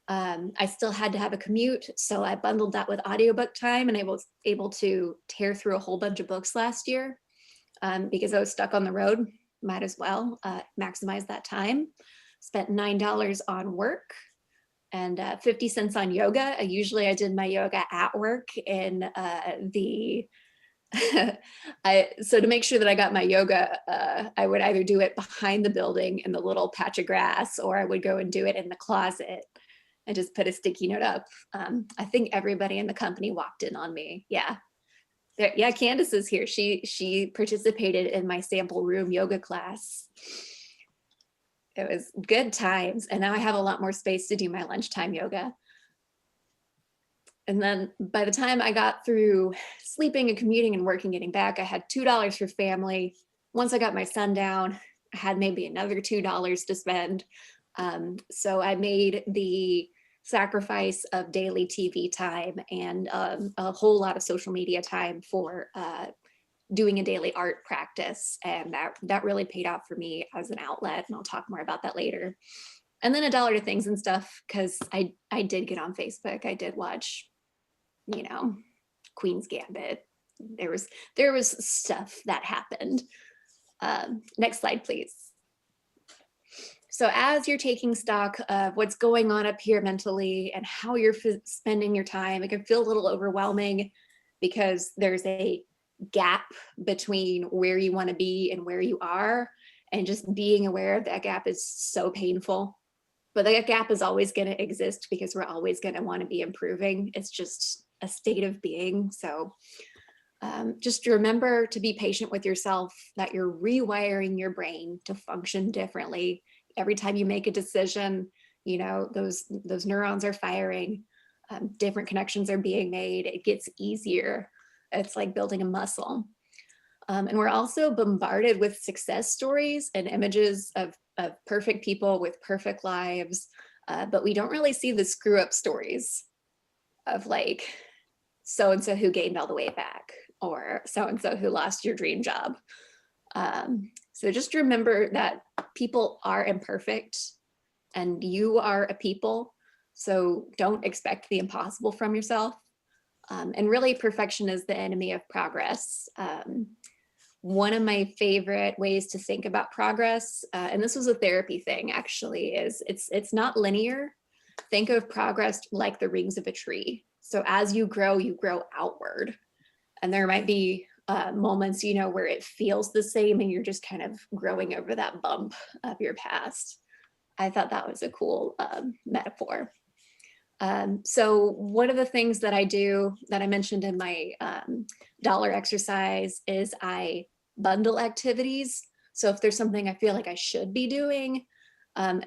I still had to have a commute, so I bundled that with audiobook time, and I was able to tear through a whole bunch of books last year because I was stuck on the road. Might as well maximize that time. Spent $9 on work and 50 cents on yoga. Usually I did my yoga at work in so to make sure that I got my yoga, I would either do it behind the building in the little patch of grass, or I would go and do it in the closet and just put a sticky note up. I think everybody in the company walked in on me. Yeah. Yeah, Candace is here. She participated in my sample room yoga class. It was good times. And now I have a lot more space to do my lunchtime yoga. And then by the time I got through sleeping and commuting and working, getting back, I had $2 for family. Once I got my son down, I had maybe another $2 to spend. So I made the sacrifice of daily TV time and a whole lot of social media time for doing a daily art practice. And that really paid off for me as an outlet. And I'll talk more about that later. And then $1 to things and stuff, because I did get on Facebook. I did watch, Queen's Gambit. There was stuff that happened. Next slide, please. So as you're taking stock of what's going on up here mentally and how you're spending your time, it can feel a little overwhelming because there's a gap between where you want to be and where you are. And just being aware of that gap is so painful. But that gap is always going to exist because we're always going to want to be improving. It's just a state of being. So just remember to be patient with yourself, that you're rewiring your brain to function differently. Every time you make a decision, those neurons are firing, different connections are being made. It gets easier. It's like building a muscle. And we're also bombarded with success stories and images of perfect people with perfect lives, but we don't really see the screw up stories of like so-and-so who gained all the way back, or so-and-so who lost your dream job. So just remember that people are imperfect. and you are a people. So don't expect the impossible from yourself. And really, perfection is the enemy of progress. One of my favorite ways to think about progress, and this was a therapy thing actually, is it's not linear. Think of progress like the rings of a tree. So as you grow outward. And there might be moments, you know, where it feels the same and you're just kind of growing over that bump of your past. I thought that was a cool metaphor. So one of the things that I do that I mentioned in my dollar exercise is I bundle activities. So if there's something I feel like I should be doing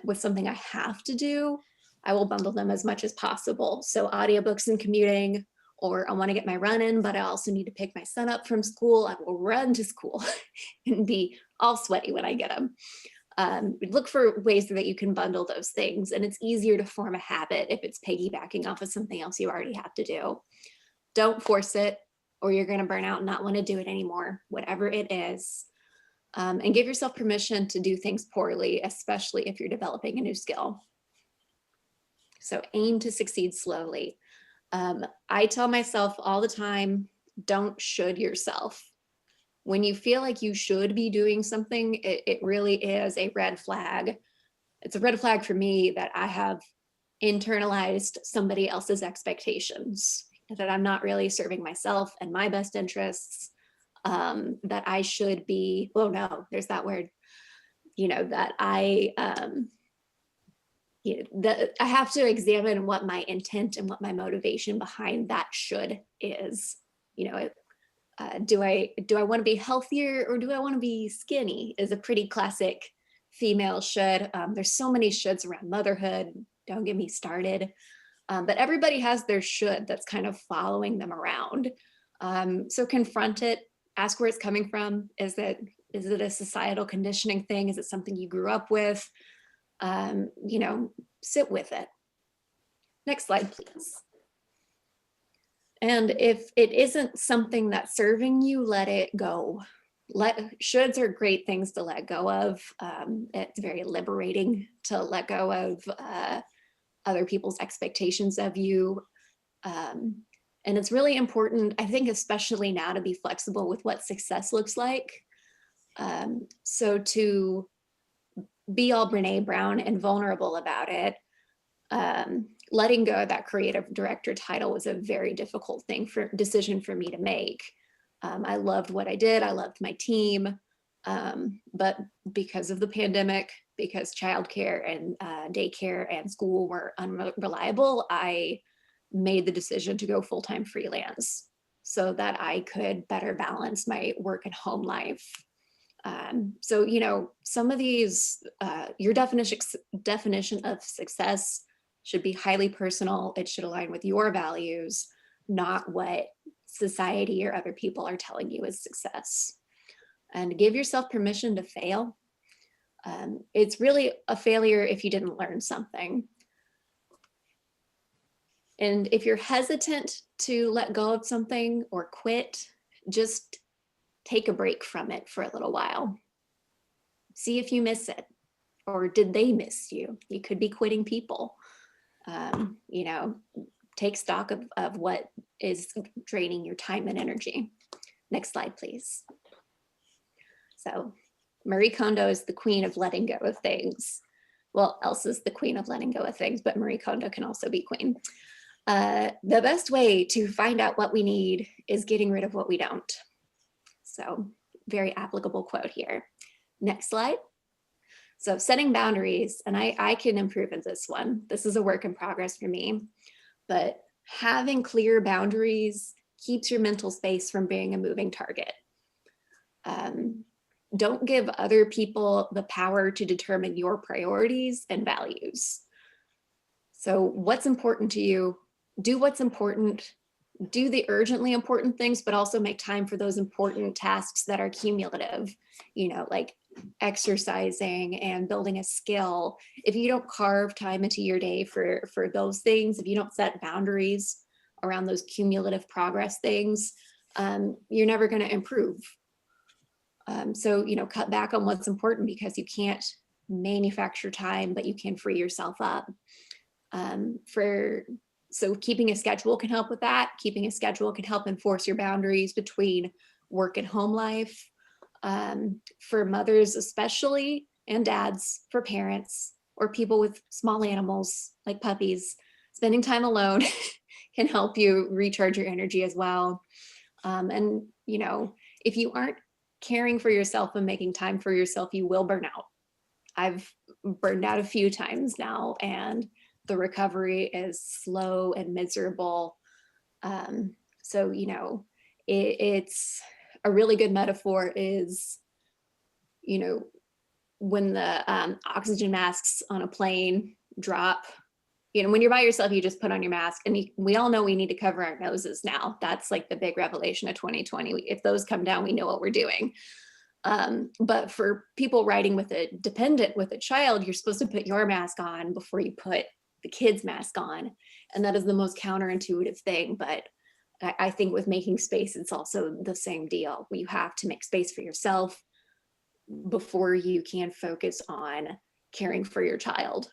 with something I have to do, I will bundle them as much as possible. So audiobooks and commuting, or I want to get my run in, but I also need to pick my son up from school. I will run to school and be all sweaty when I get him. Look for ways that you can bundle those things, and it's easier to form a habit if it's piggybacking off of something else you already have to do. Don't force it, or you're going to burn out and not want to do it anymore, whatever it is. And give yourself permission to do things poorly, especially if you're developing a new skill. So aim to succeed slowly. I tell myself all the time, don't should yourself. When you feel like you should be doing something, it really is a red flag. It's a red flag for me that I have internalized somebody else's expectations, that I'm not really serving myself and my best interests, that I should be, oh no, there's that word, you know, that I have to examine what my intent and what my motivation behind that should is. You know, do I want to be healthier, or do I want to be skinny? Is a pretty classic female should. There's so many shoulds around motherhood. Don't get me started. But everybody has their should that's kind of following them around. So confront it. Ask where it's coming from. Is it a societal conditioning thing? Is it something you grew up with? You know, sit with it. Next slide, please. And if it isn't something that's serving you, let it go. Shoulds are great things to let go of. It's very liberating to let go of other people's expectations of you. And it's really important, I think, especially now, to be flexible with what success looks like. So to be all Brene Brown and vulnerable about it, letting go of that creative director title was a very difficult decision for me to make. I loved what I did. I loved my team. But because of the pandemic, because childcare and daycare and school were unreliable, I made the decision to go full-time freelance so that I could better balance my work and home life. So, you know, some of these, your definition of success should be highly personal. It should align with your values, not what society or other people are telling you is success. And give yourself permission to fail. It's really a failure if you didn't learn something. And if you're hesitant to let go of something or quit, just take a break from it for a little while. See if you miss it, or did they miss you? You could be quitting people. You know, take stock of what is draining your time and energy. Next slide, please. So Marie Kondo is the queen of letting go of things. Well, Elsa's the queen of letting go of things, but Marie Kondo can also be queen. The best way to find out what we need is getting rid of what we don't. So very applicable quote here. Next slide. So setting boundaries, and I can improve in this one. This is a work in progress for me, but having clear boundaries keeps your mental space from being a moving target. Don't give other people the power to determine your priorities and values. So what's important to you? Do what's important. Do the urgently important things, but also make time for those important tasks that are cumulative, you know, like exercising and building a skill. If you don't carve time into your day for those things, if you don't set boundaries around those cumulative progress things, you're never going to improve. So, you know, cut back on what's important, because you can't manufacture time, but you can free yourself up. So keeping a schedule can help with that. Keeping a schedule can help enforce your boundaries between work and home life. For mothers especially, and dads, for parents, or people with small animals like puppies, spending time alone can help you recharge your energy as well. And, you know, if you aren't caring for yourself and making time for yourself, you will burn out. I've burned out a few times now, and the recovery is slow and miserable. So, you know, it's a really good metaphor is, you know, when the oxygen masks on a plane drop, you know, when you're by yourself, you just put on your mask, and we all know we need to cover our noses now. That's like the big revelation of 2020. If those come down, we know what we're doing. But for people riding with a dependent with a child, you're supposed to put your mask on before you put the kid's mask on. And that is the most counterintuitive thing. But I think with making space, it's also the same deal. You have to make space for yourself before you can focus on caring for your child.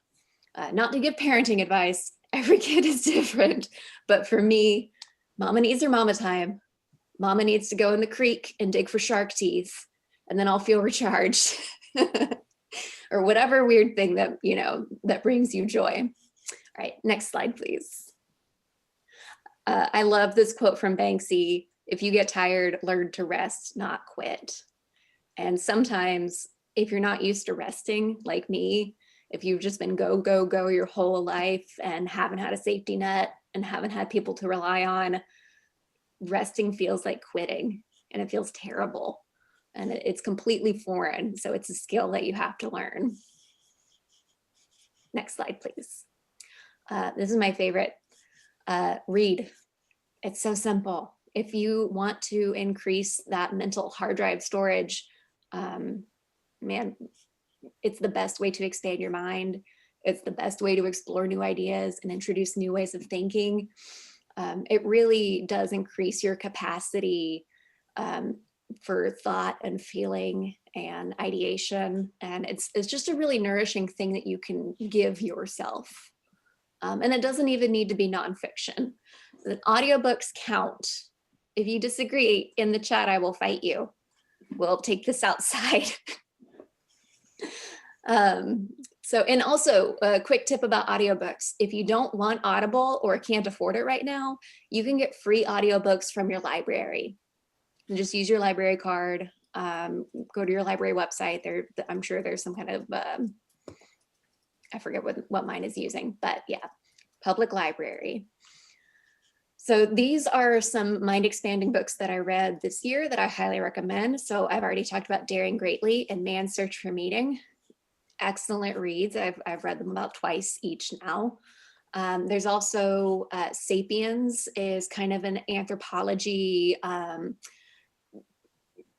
Not to give parenting advice, every kid is different, but for me, mama needs her mama time. Mama needs to go in the creek and dig for shark teeth, and then I'll feel recharged. Or whatever weird thing that, you know, that brings you joy. All right, next slide, please. I love this quote from Banksy: if you get tired, learn to rest, not quit. And sometimes if you're not used to resting, like me, if you've just been go, go, go your whole life and haven't had a safety net and haven't had people to rely on, resting feels like quitting, and it feels terrible. And it's completely foreign. So it's a skill that you have to learn. Next slide, please. This is my favorite. Read. It's so simple. If you want to increase that mental hard drive storage, man, it's the best way to expand your mind. It's the best way to explore new ideas and introduce new ways of thinking. It really does increase your capacity for thought and feeling and ideation. And it's just a really nourishing thing that you can give yourself. And it doesn't even need to be nonfiction. The audiobooks count. If you disagree, in the chat, I will fight you. We'll take this outside. And also a quick tip about audiobooks. If you don't want Audible or can't afford it right now, you can get free audiobooks from your library. And just use your library card, go to your library website. I'm sure there's some kind of, I forget what mine is using, but yeah, public library. So these are some mind expanding books that I read this year that I highly recommend. So I've already talked about Daring Greatly and Man's Search for Meaning. Excellent reads. I've read them about twice each now. There's also Sapiens is kind of an anthropology,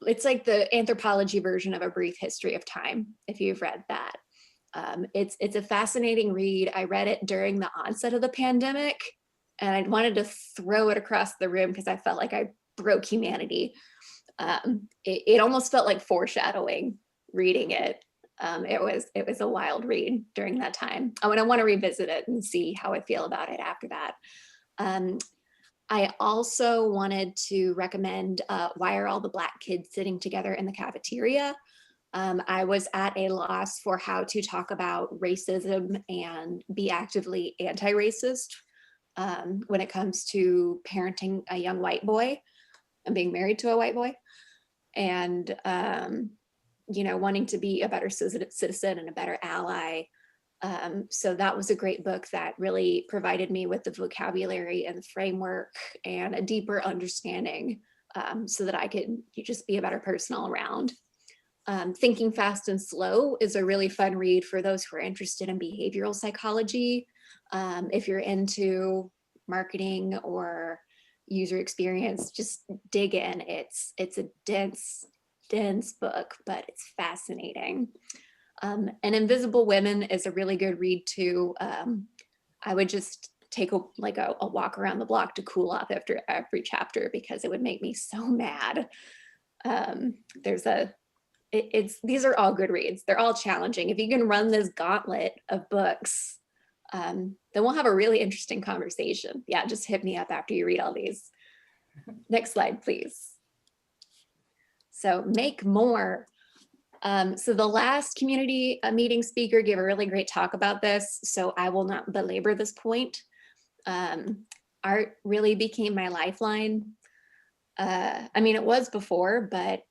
it's like the anthropology version of A Brief History of Time, if you've read that. It's a fascinating read. I read it during the onset of the pandemic, and I wanted to throw it across the room because I felt like I broke humanity. It almost felt like foreshadowing reading it. It was a wild read during that time. Oh, and I want to revisit it and see how I feel about it after that. I also wanted to recommend Why Are All the Black Kids Sitting Together in the Cafeteria? I was at a loss for how to talk about racism and be actively anti-racist when it comes to parenting a young white boy and being married to a white boy. And wanting to be a better citizen and a better ally. So that was a great book that really provided me with the vocabulary and the framework and a deeper understanding so that I could just be a better person all around. Thinking Fast and Slow is a really fun read for those who are interested in behavioral psychology. If you're into marketing or user experience, just dig in. It's a dense book, but it's fascinating. And Invisible Women is a really good read too. I would just take a walk around the block to cool off after every chapter because it would make me so mad. these are all good reads. They're all challenging. If you can run this gauntlet of books, then we'll have a really interesting conversation. Yeah, just hit me up after you read all these. Next slide, please. So make more. So the last community meeting speaker gave a really great talk about this, so I will not belabor this point. Art really became my lifeline. I mean, it was before, but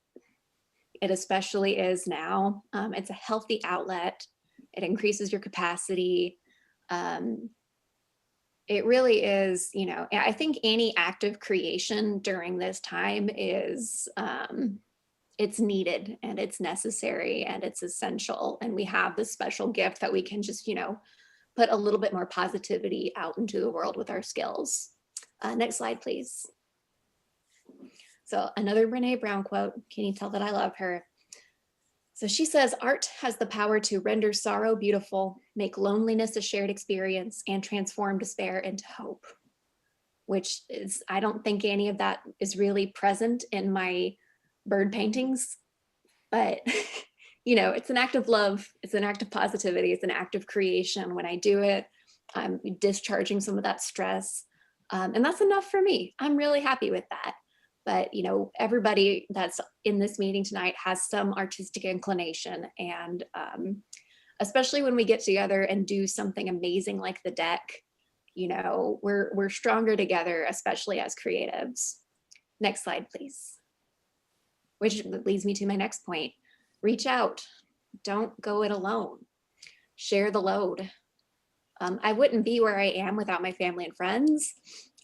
it especially is now. It's a healthy outlet. It increases your capacity. It really is, you know, I think any act of creation during this time is, it's needed and it's necessary and it's essential. And we have this special gift that we can just, you know, put a little bit more positivity out into the world with our skills. Next slide, please. So another Brene Brown quote. Can you tell that I love her? So she says, art has the power to render sorrow beautiful, make loneliness a shared experience, and transform despair into hope. Which is, I don't think any of that is really present in my bird paintings, but you know, it's an act of love, it's an act of positivity, it's an act of creation. When I do it, I'm discharging some of that stress, and that's enough for me. I'm really happy with that. But you know, everybody that's in this meeting tonight has some artistic inclination, and especially when we get together and do something amazing like the deck, you know, we're stronger together, especially as creatives. Next slide, please. Which leads me to my next point. Reach out. Don't go it alone. Share the load. I wouldn't be where I am without my family and friends.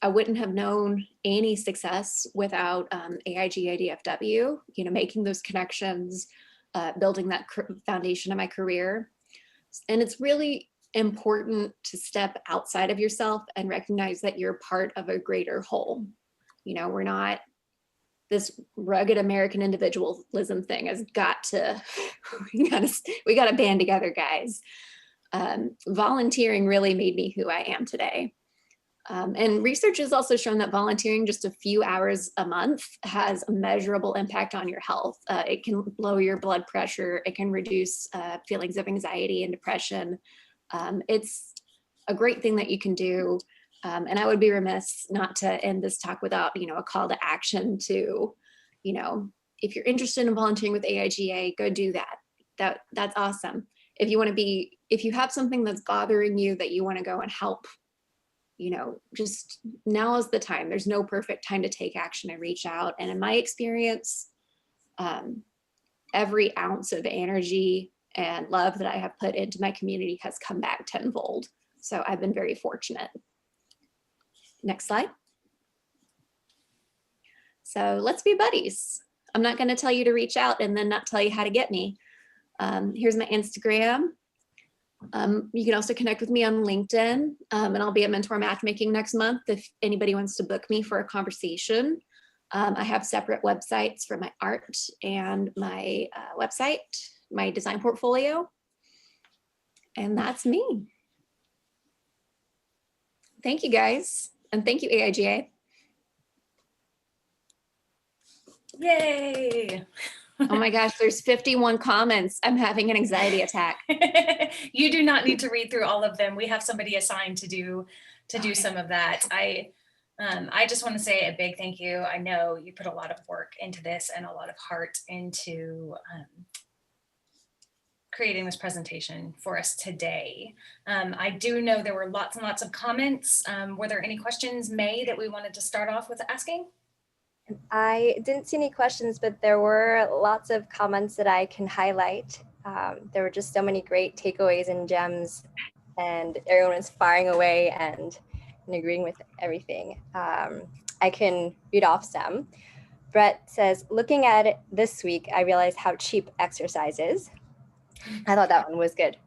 I wouldn't have known any success without AIGADFW, you know, making those connections, building that foundation of my career. And it's really important to step outside of yourself and recognize that you're part of a greater whole. You know, we're not, this rugged American individualism thing has got to, we gotta band together, guys. Volunteering really made me who I am today. And research has also shown that volunteering just a few hours a month has a measurable impact on your health. It can lower your blood pressure. It can reduce feelings of anxiety and depression. It's a great thing that you can do. And I would be remiss not to end this talk without, you know, a call to action to, you know, if you're interested in volunteering with AIGA, go do that. That's awesome. If you want to be, if you have something that's bothering you that you want to go and help, you know, just now is the time. There's no perfect time to take action and reach out. And in my experience, every ounce of energy and love that I have put into my community has come back tenfold. So I've been very fortunate. Next slide. So let's be buddies. I'm not going to tell you to reach out and then not tell you how to get me. Here's my Instagram. You can also connect with me on LinkedIn, and I'll be at Mentor Matchmaking next month if anybody wants to book me for a conversation. I have separate websites for my art and my website, my design portfolio. And that's me. Thank you, guys. And thank you, AIGA. Yay. Oh my gosh, there's 51 comments. I'm having an anxiety attack. You do not need to read through all of them. We have somebody assigned to do some of that. I just want to say a big thank you. I know you put a lot of work into this and a lot of heart into creating this presentation for us today. I do know there were lots and lots of comments. Were there any questions, May, that we wanted to start off with asking? I didn't see any questions, but there were lots of comments that I can highlight. There were just so many great takeaways and gems, and everyone was firing away and agreeing with everything. I can read off some. Brett says, looking at it this week, I realized how cheap exercise is. I thought that one was good.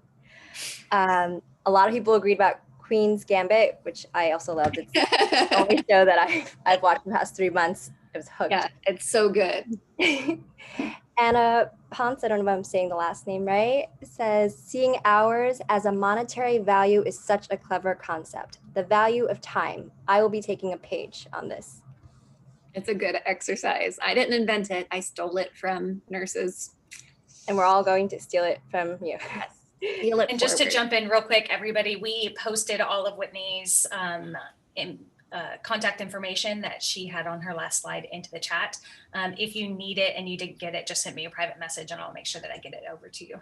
A lot of people agreed about Queen's Gambit, which I also loved. It's the only show that I've watched in the past 3 months. I was hooked. Yeah, it's so good. Anna Ponce, I don't know if I'm saying the last name right, says, seeing hours as a monetary value is such a clever concept. The value of time. I will be taking a page on this. It's a good exercise. I didn't invent it. I stole it from nurses. and we're all going to steal it from you. Feel it And just to forward. jump in real quick, everybody, we posted all of Whitney's contact information that she had on her last slide into the chat. If you need it and you didn't get it, just send me a private message and I'll make sure that I get it over to you.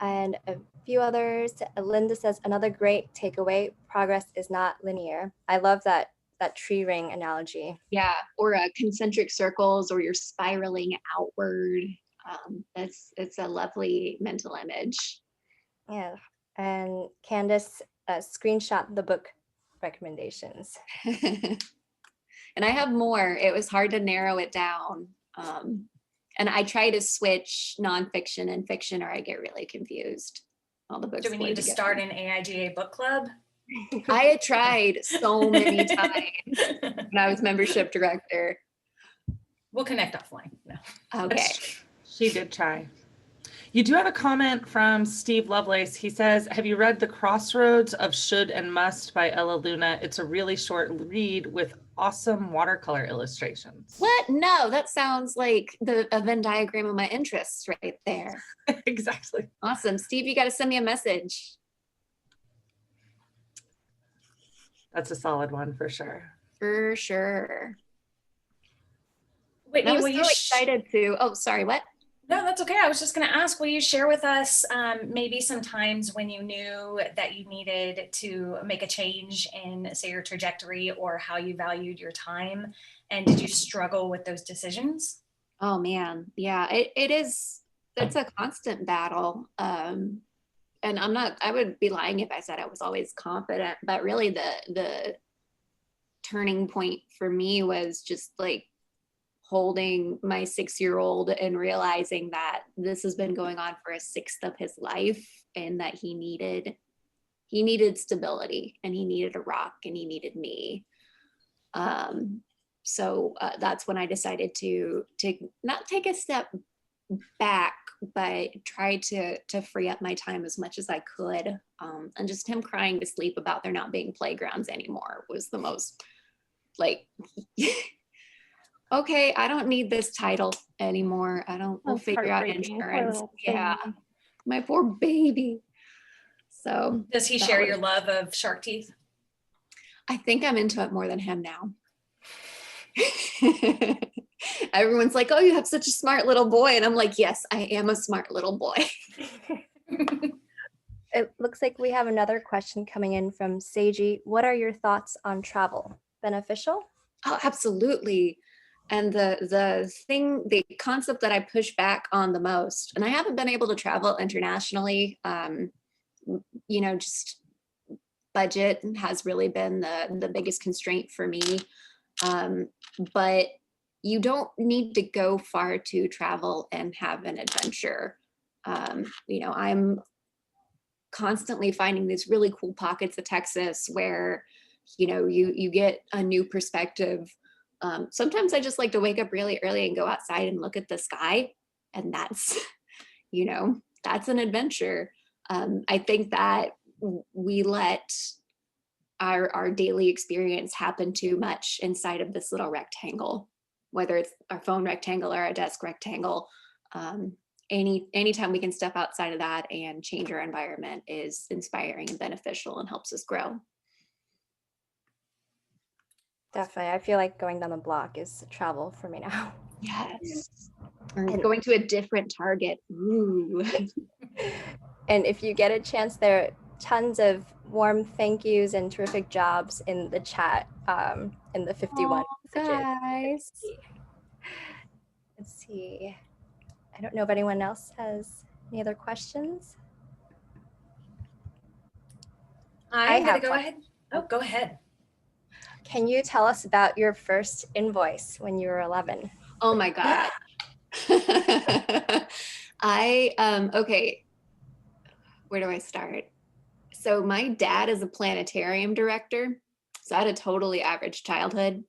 And a few others. Linda says, another great takeaway, progress is not linear. I love that tree ring analogy. Yeah, or concentric circles, or you're spiraling outward. It's a lovely mental image. Yeah, and Candace screenshot the book recommendations. And I have more. It was hard to narrow it down. And I try to switch nonfiction and fiction, or I get really confused. All the books. Do we need to start an AIGA book club? I had tried so many times when I was membership director. We'll connect offline. No. Okay. She did try. You do have a comment from Steve Lovelace. He says, have you read The Crossroads of Should and Must by Ella Luna? It's a really short read with awesome watercolor illustrations. What? No, that sounds like a Venn diagram of my interests right there. Exactly. Awesome. Steve, you got to send me a message. That's a solid one for sure. For sure. Whitney, I was will so you excited to, oh, sorry, what? No, that's okay. I was just going to ask, will you share with us maybe some times when you knew that you needed to make a change in, say, your trajectory or how you valued your time? And did you struggle with those decisions? Oh man, yeah, it's a constant battle. And I would be lying if I said I was always confident, but really the turning point for me was just like holding my 6-year-old and realizing that this has been going on for a sixth of his life, and that he needed stability, and he needed a rock, and he needed me. So that's when I decided to not take a step back, but try to free up my time as much as I could. And just him crying to sleep about there not being playgrounds anymore was the most like, okay, I don't need this title anymore. We'll figure out insurance. Yeah, my poor baby. So does he share your love of shark teeth? I think I'm into it more than him now. Everyone's like, oh, you have such a smart little boy. And I'm like, yes, I am a smart little boy. It looks like we have another question coming in from Seiji. What are your thoughts on travel? Beneficial? Oh, absolutely. And the concept that I push back on the most, and I haven't been able to travel internationally, just budget has really been the biggest constraint for me. But you don't need to go far to travel and have an adventure. I'm constantly finding these really cool pockets of Texas where, you get a new perspective. Sometimes I just like to wake up really early and go outside and look at the sky. And that's, that's an adventure. I think that we let our daily experience happen too much inside of this little rectangle, whether it's our phone rectangle or our desk rectangle. Anytime we can step outside of that and change our environment is inspiring and beneficial and helps us grow. Definitely. I feel like going down the block is travel for me now. Yes. Or going to a different Target. Ooh. And if you get a chance, there are tons of warm thank yous and terrific jobs in the chat, in the 51 guys. Let's see. I don't know if anyone else has any other questions. I'm going to go ahead. Oh, go ahead. Can you tell us about your first invoice when you were 11? Oh my God. Okay, where do I start? So my dad is a planetarium director. So I had a totally average childhood.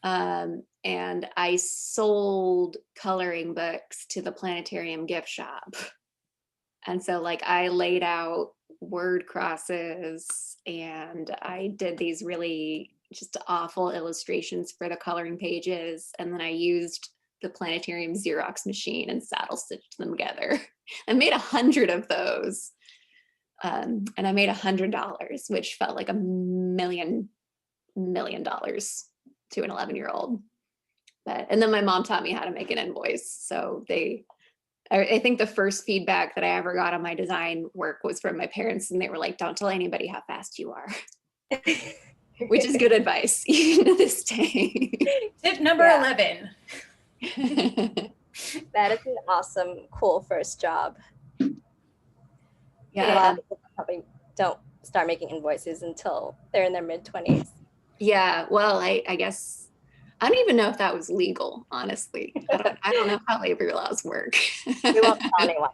And I sold coloring books to the planetarium gift shop. And so I laid out word crosses, and I did these really just awful illustrations for the coloring pages. And then I used the planetarium Xerox machine and saddle stitched them together. I made 100 of those. And I made $100, which felt like $1 million to an 11-year-old. And then my mom taught me how to make an invoice. So I think the first feedback that I ever got on my design work was from my parents, and they were like, "Don't tell anybody how fast you are," which is good advice even to this day. Tip number 11. That is an awesome, cool first job. Yeah. A lot of people probably don't start making invoices until they're in their mid-20s. Yeah, well, I guess I don't even know if that was legal, honestly. I don't know how labor laws work. We won't tell anyone.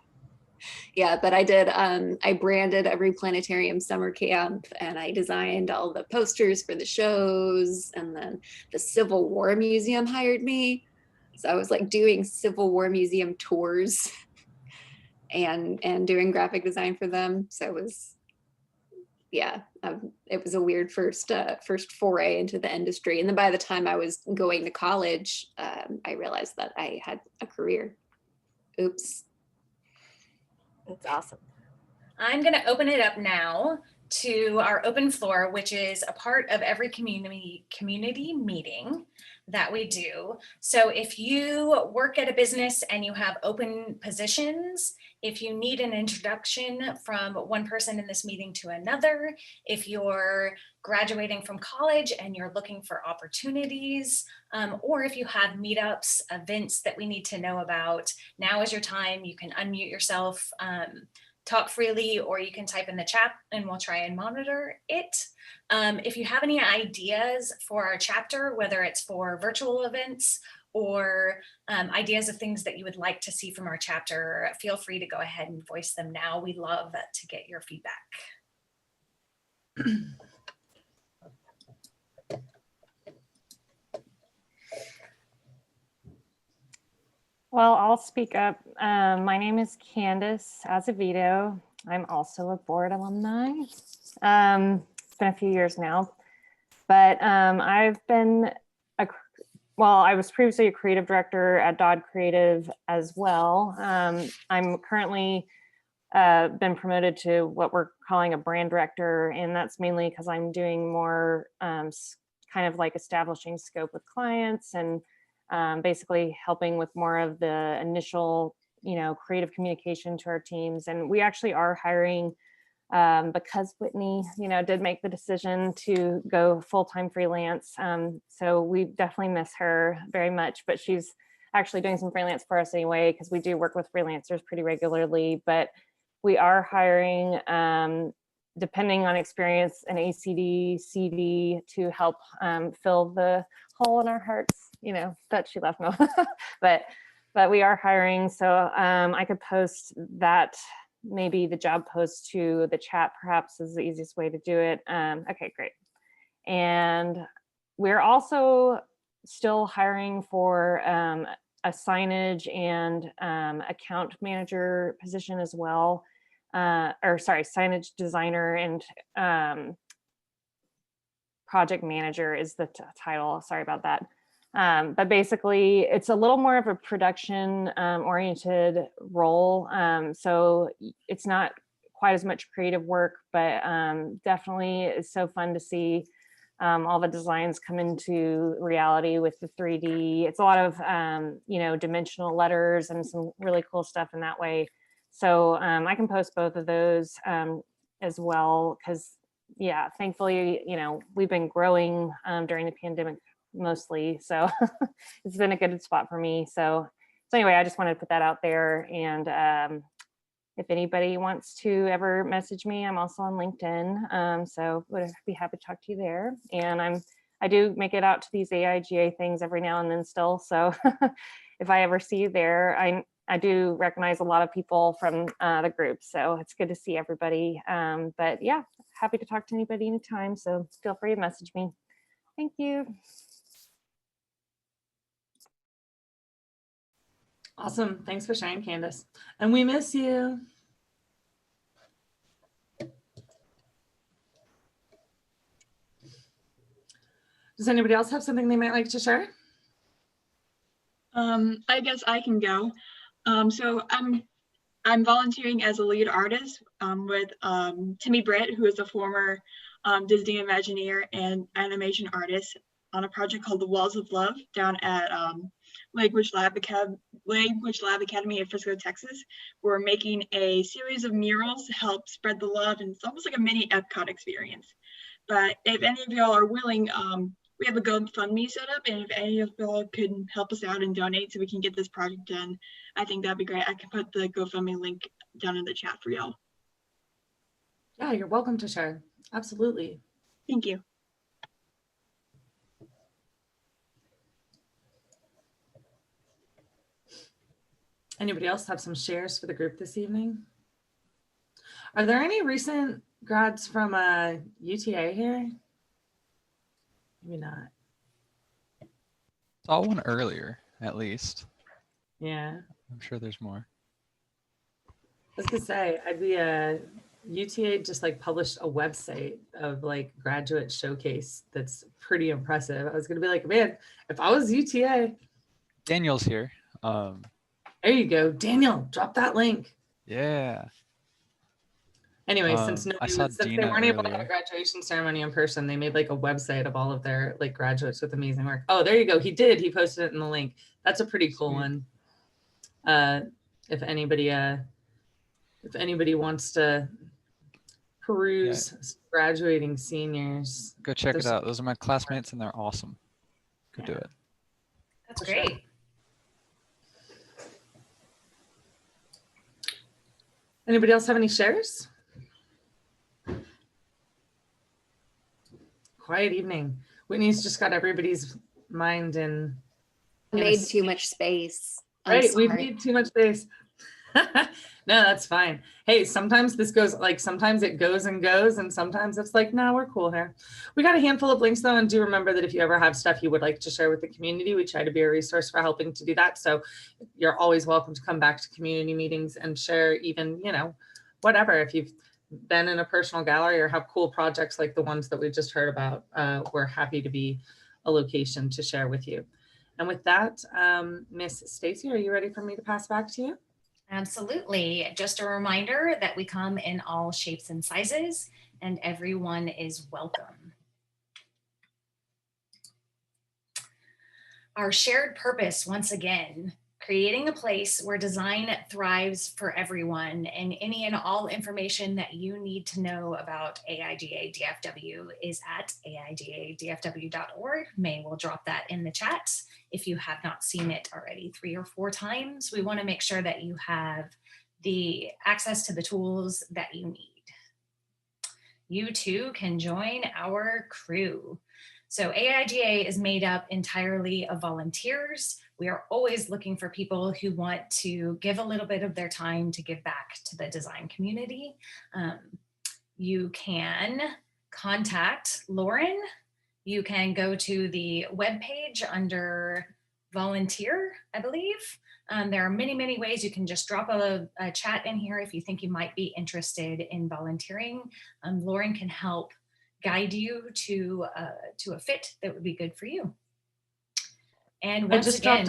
Yeah, but I did, I branded every planetarium summer camp, and I designed all the posters for the shows, and then the Civil War Museum hired me. So I was like doing Civil War Museum tours and doing graphic design for them. So it was, yeah, it was a weird first foray into the industry. And then by the time I was going to college, I realized that I had a career. Oops. That's awesome. I'm going to open it up now to our open floor, which is a part of every community meeting that we do. So if you work at a business and you have open positions, if you need an introduction from one person in this meeting to another, if you're graduating from college and you're looking for opportunities, or if you have meetups, events that we need to know about, now is your time. You can unmute yourself, talk freely, or you can type in the chat and we'll try and monitor it. If you have any ideas for our chapter, whether it's for virtual events or ideas of things that you would like to see from our chapter, feel free to go ahead and voice them now. We love to get your feedback. Well, I'll speak up. My name is Candace Azevedo. I'm also a board alumni. It's been a few years now, but I've been, I was previously a creative director at Dodd Creative as well. I'm currently been promoted to what we're calling a brand director, and that's mainly because I'm doing more kind of like establishing scope with clients and basically helping with more of the initial, creative communication to our teams. And we actually are hiring because Whitney, did make the decision to go full-time freelance. So we definitely miss her very much, but she's actually doing some freelance for us anyway, because we do work with freelancers pretty regularly. But we are hiring, depending on experience, an ACD, CD to help fill the hole in our hearts, that she left. No, but we are hiring. So I could post that, maybe the job post to the chat perhaps is the easiest way to do it. Okay, great. And we're also still hiring for a signage and account manager position as well. Signage designer and project manager is the title. Sorry about that. But basically, it's a little more of a production oriented role. So it's not quite as much creative work, but definitely it's so fun to see all the designs come into reality with the 3D. It's a lot of, dimensional letters and some really cool stuff in that way. So I can post both of those as well, because yeah, thankfully, we've been growing during the pandemic mostly. So it's been a good spot for me. So anyway, I just wanted to put that out there. And if anybody wants to ever message me, I'm also on LinkedIn. So would be happy to talk to you there. And I do make it out to these AIGA things every now and then still. So if I ever see you there, I do recognize a lot of people from the group. So it's good to see everybody. But yeah, happy to talk to anybody anytime. So feel free to message me. Thank you. Awesome. Thanks for sharing, Candace. And we miss you. Does anybody else have something they might like to share? I guess I can go. So I'm volunteering as a lead artist with Timmy Britt, who is a former Disney Imagineer and animation artist on a project called The Walls of Love down at Language Lab Academy in Frisco, Texas. We're making a series of murals to help spread the love, and it's almost like a mini Epcot experience. But if any of y'all are willing, we have a GoFundMe set up, and if any of y'all could help us out and donate so we can get this project done, I think that'd be great. I can put the GoFundMe link down in the chat for y'all. Yeah, you're welcome to share. Absolutely. Thank you. Anybody else have some shares for the group this evening? Are there any recent grads from UTA here? Maybe not. Saw one earlier, at least. Yeah. I'm sure there's more. I was gonna say, I'd be UTA just like published a website of like graduate showcase that's pretty impressive. I was gonna be like, man, if I was UTA. Daniel's here. There you go. Daniel, drop that link. Yeah. Anyway, since they weren't able to have a earlier. graduation ceremony in person, they made like a website of all of their like graduates with amazing work. Oh, there you go. He did. He posted it in the link. That's a pretty cool one. If anybody wants to peruse graduating seniors, go check it out. Those are my classmates and they're awesome. Go do it. That's great. Sure. Anybody else have any shares? Quiet evening. Whitney's just got everybody's mind in made too much space. Right, we've made too much space. No, that's fine. Hey, sometimes this goes like, sometimes it goes and goes, and sometimes it's like, no, we're cool here. We got a handful of links though, and do remember that if you ever have stuff you would like to share with the community, we try to be a resource for helping to do that. So you're always welcome to come back to community meetings and share even, you know, whatever. If you've been in a personal gallery or have cool projects like the ones that we just heard about, we're happy to be a location to share with you. And with that, Miss Stacy, are you ready for me to pass back to you? Absolutely. Just a reminder that we come in all shapes and sizes, and everyone is welcome. Our shared purpose, once again, creating a place where design thrives for everyone, and any and all information that you need to know about AIGADFW is at aigadfw.org. May will drop that in the chat. If you have not seen it already 3 or 4 times, we want to make sure that you have the access to the tools that you need. You too can join our crew. So AIGA is made up entirely of volunteers. We are always looking for people who want to give a little bit of their time to give back to the design community. You can contact Lauren. You can go to the webpage under volunteer, I believe. There are many, many ways. You can just drop a chat in here if you think you might be interested in volunteering. Lauren can help guide you to a fit that would be good for you. And once again,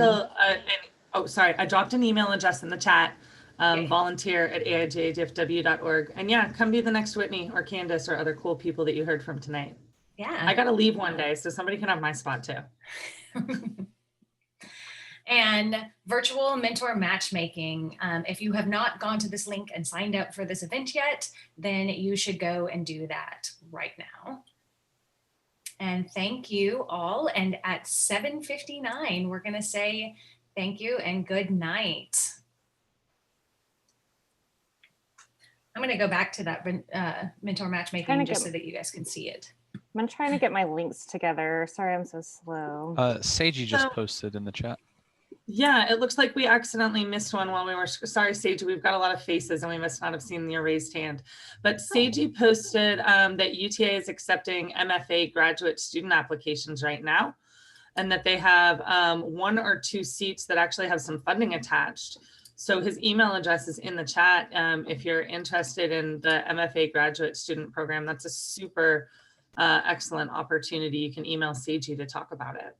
I dropped an email address in the chat, volunteer@aigadfw.org. And yeah, come be the next Whitney or Candace or other cool people that you heard from tonight. Yeah. I got to leave one day, so somebody can have my spot too. And virtual mentor matchmaking. If you have not gone to this link and signed up for this event yet, then you should go and do that right now. And thank you all. And at 7:59, we're going to say thank you and good night. I'm going to go back to that mentor matchmaking just so that you guys can see it. I'm trying to get my links together. Sorry, I'm so slow. Seiji just posted in the chat. Yeah, it looks like we accidentally missed one while we were, sorry, Seiji, we've got a lot of faces and we must not have seen the raised hand. But Seiji posted that UTA is accepting MFA graduate student applications right now, and that they have 1 or 2 seats that actually have some funding attached. So his email address is in the chat. If you're interested in the MFA graduate student program, that's a super excellent opportunity. You can email Seiji to talk about it.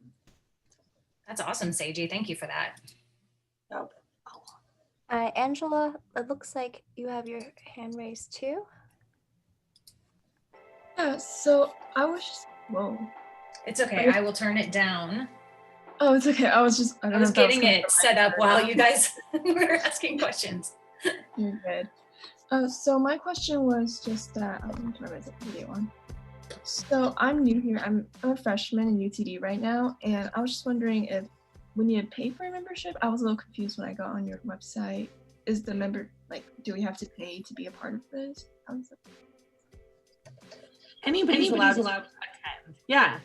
That's awesome, Seiji. Thank you for that. Angela, it looks like you have your hand raised too. Yeah, so I was just, whoa. It's okay. I will turn it down. Oh, it's okay. I was getting it set up while you guys were asking questions. You're good. So my question was just that, I'm trying to raise the video on. So I'm new here. I'm a freshman in UTD right now, and I was just wondering if we need to pay for a membership. I was a little confused when I got on your website. Is the member, like, do we have to pay to be a part of this? Anybody's allowed to attend. Yeah.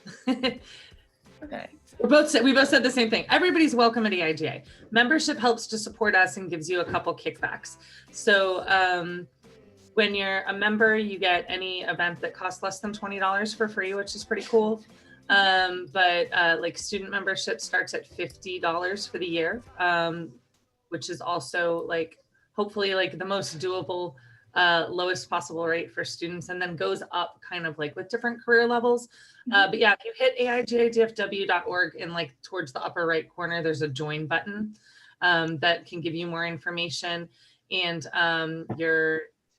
Okay. We both said the same thing. Everybody's welcome at AIGA. Membership helps to support us and gives you a couple kickbacks. So when you're a member, you get any event that costs less than $20 for free, which is pretty cool. But like student membership starts at $50 for the year, which is also like hopefully like the most doable, lowest possible rate for students, and then goes up kind of like with different career levels. But yeah, if you hit AIGADFW.org and like towards the upper right corner, there's a join button that can give you more information. And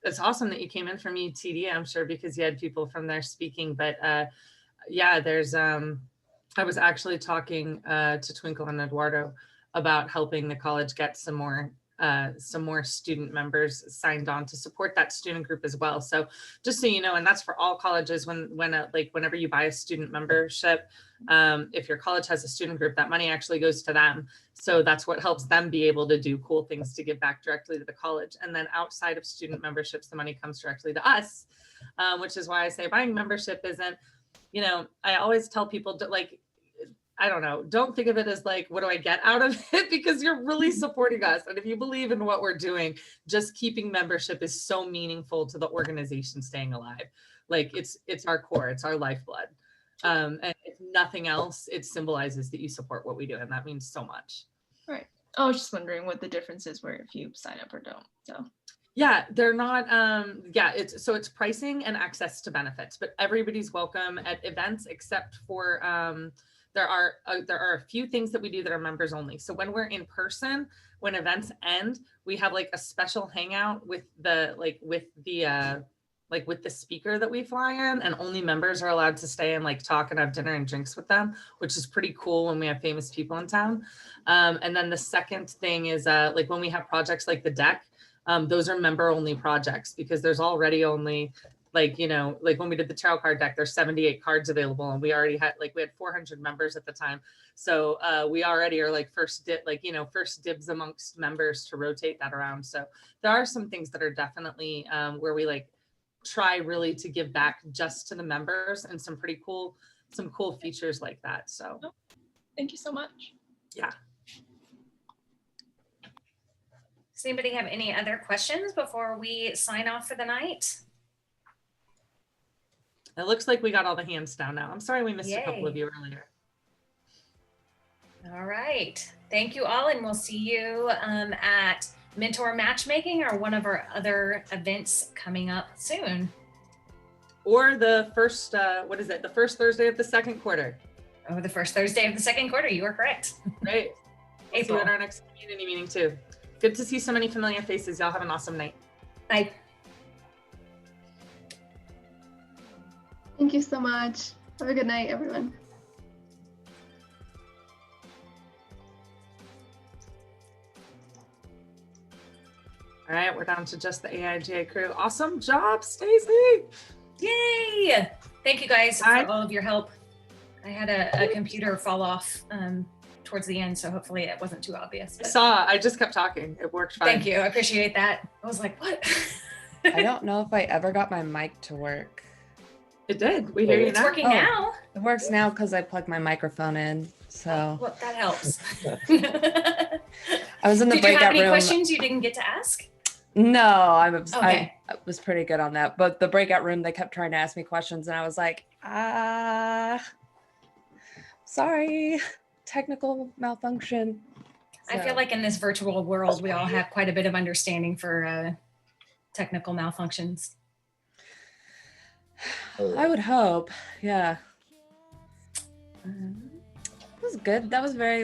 it's awesome that you came in from UTD, I'm sure, because you had people from there speaking. But yeah, there's I was actually talking to Twinkle and Eduardo about helping the college get some more student members signed on to support that student group as well. So just so you know, and that's for all colleges, whenever you buy a student membership, if your college has a student group, that money actually goes to them. So that's what helps them be able to do cool things to give back directly to the college. And then outside of student memberships, the money comes directly to us, which is why I say buying membership isn't, I always tell people to I don't know, don't think of it as like, what do I get out of it? Because you're really supporting us. And if you believe in what we're doing, just keeping membership is so meaningful to the organization staying alive. Like it's our core, it's our lifeblood. And if nothing else, it symbolizes that you support what we do. And that means so much. Right. I was just wondering what the difference is where if you sign up or don't. So yeah, they're not, it's pricing and access to benefits, but everybody's welcome at events except for, there are a few things that we do that are members only. So when we're in person, when events end, we have like a special hangout with the speaker that we fly in, and only members are allowed to stay and like talk and have dinner and drinks with them, which is pretty cool when we have famous people in town. And then the second thing is like when we have projects like the deck, those are member only projects because there's already only like when we did the tarot card deck, there's 78 cards available, and we already had we had 400 members at the time. So we already are like first dibs amongst members to rotate that around. So there are some things that are definitely where we try really to give back just to the members, and some cool features like that. So thank you so much. Yeah. Does anybody have any other questions before we sign off for the night? It looks like we got all the hands down now. I'm sorry we missed Yay. a couple of you earlier. All right. Thank you all, and we'll see you at Mentor Matchmaking or one of our other events coming up soon. Or the first, the first Thursday of the second quarter. Oh, the first Thursday of the second quarter. You are correct. Great. April. See you at our next community meeting too. Good to see so many familiar faces. Y'all have an awesome night. Bye. Thank you so much. Have a good night, everyone. All right, we're down to just the AIGA crew. Awesome job, Stacy. Yay! Thank you guys for all of your help. I had a computer fall off towards the end, so hopefully it wasn't too obvious. But I just kept talking. It worked fine. Thank you. I appreciate that. I was like, what? I don't know if I ever got my mic to work. It did. We hear you now. It's working now. It works now because I plugged my microphone in. So well, that helps. I was in the breakout room. Did you have any questions you didn't get to ask? No, I was pretty good on that. But the breakout room, they kept trying to ask me questions, and I was like, sorry, technical malfunction. So. I feel like in this virtual world, we all have quite a bit of understanding for technical malfunctions. I would hope, yeah. It was good. That was very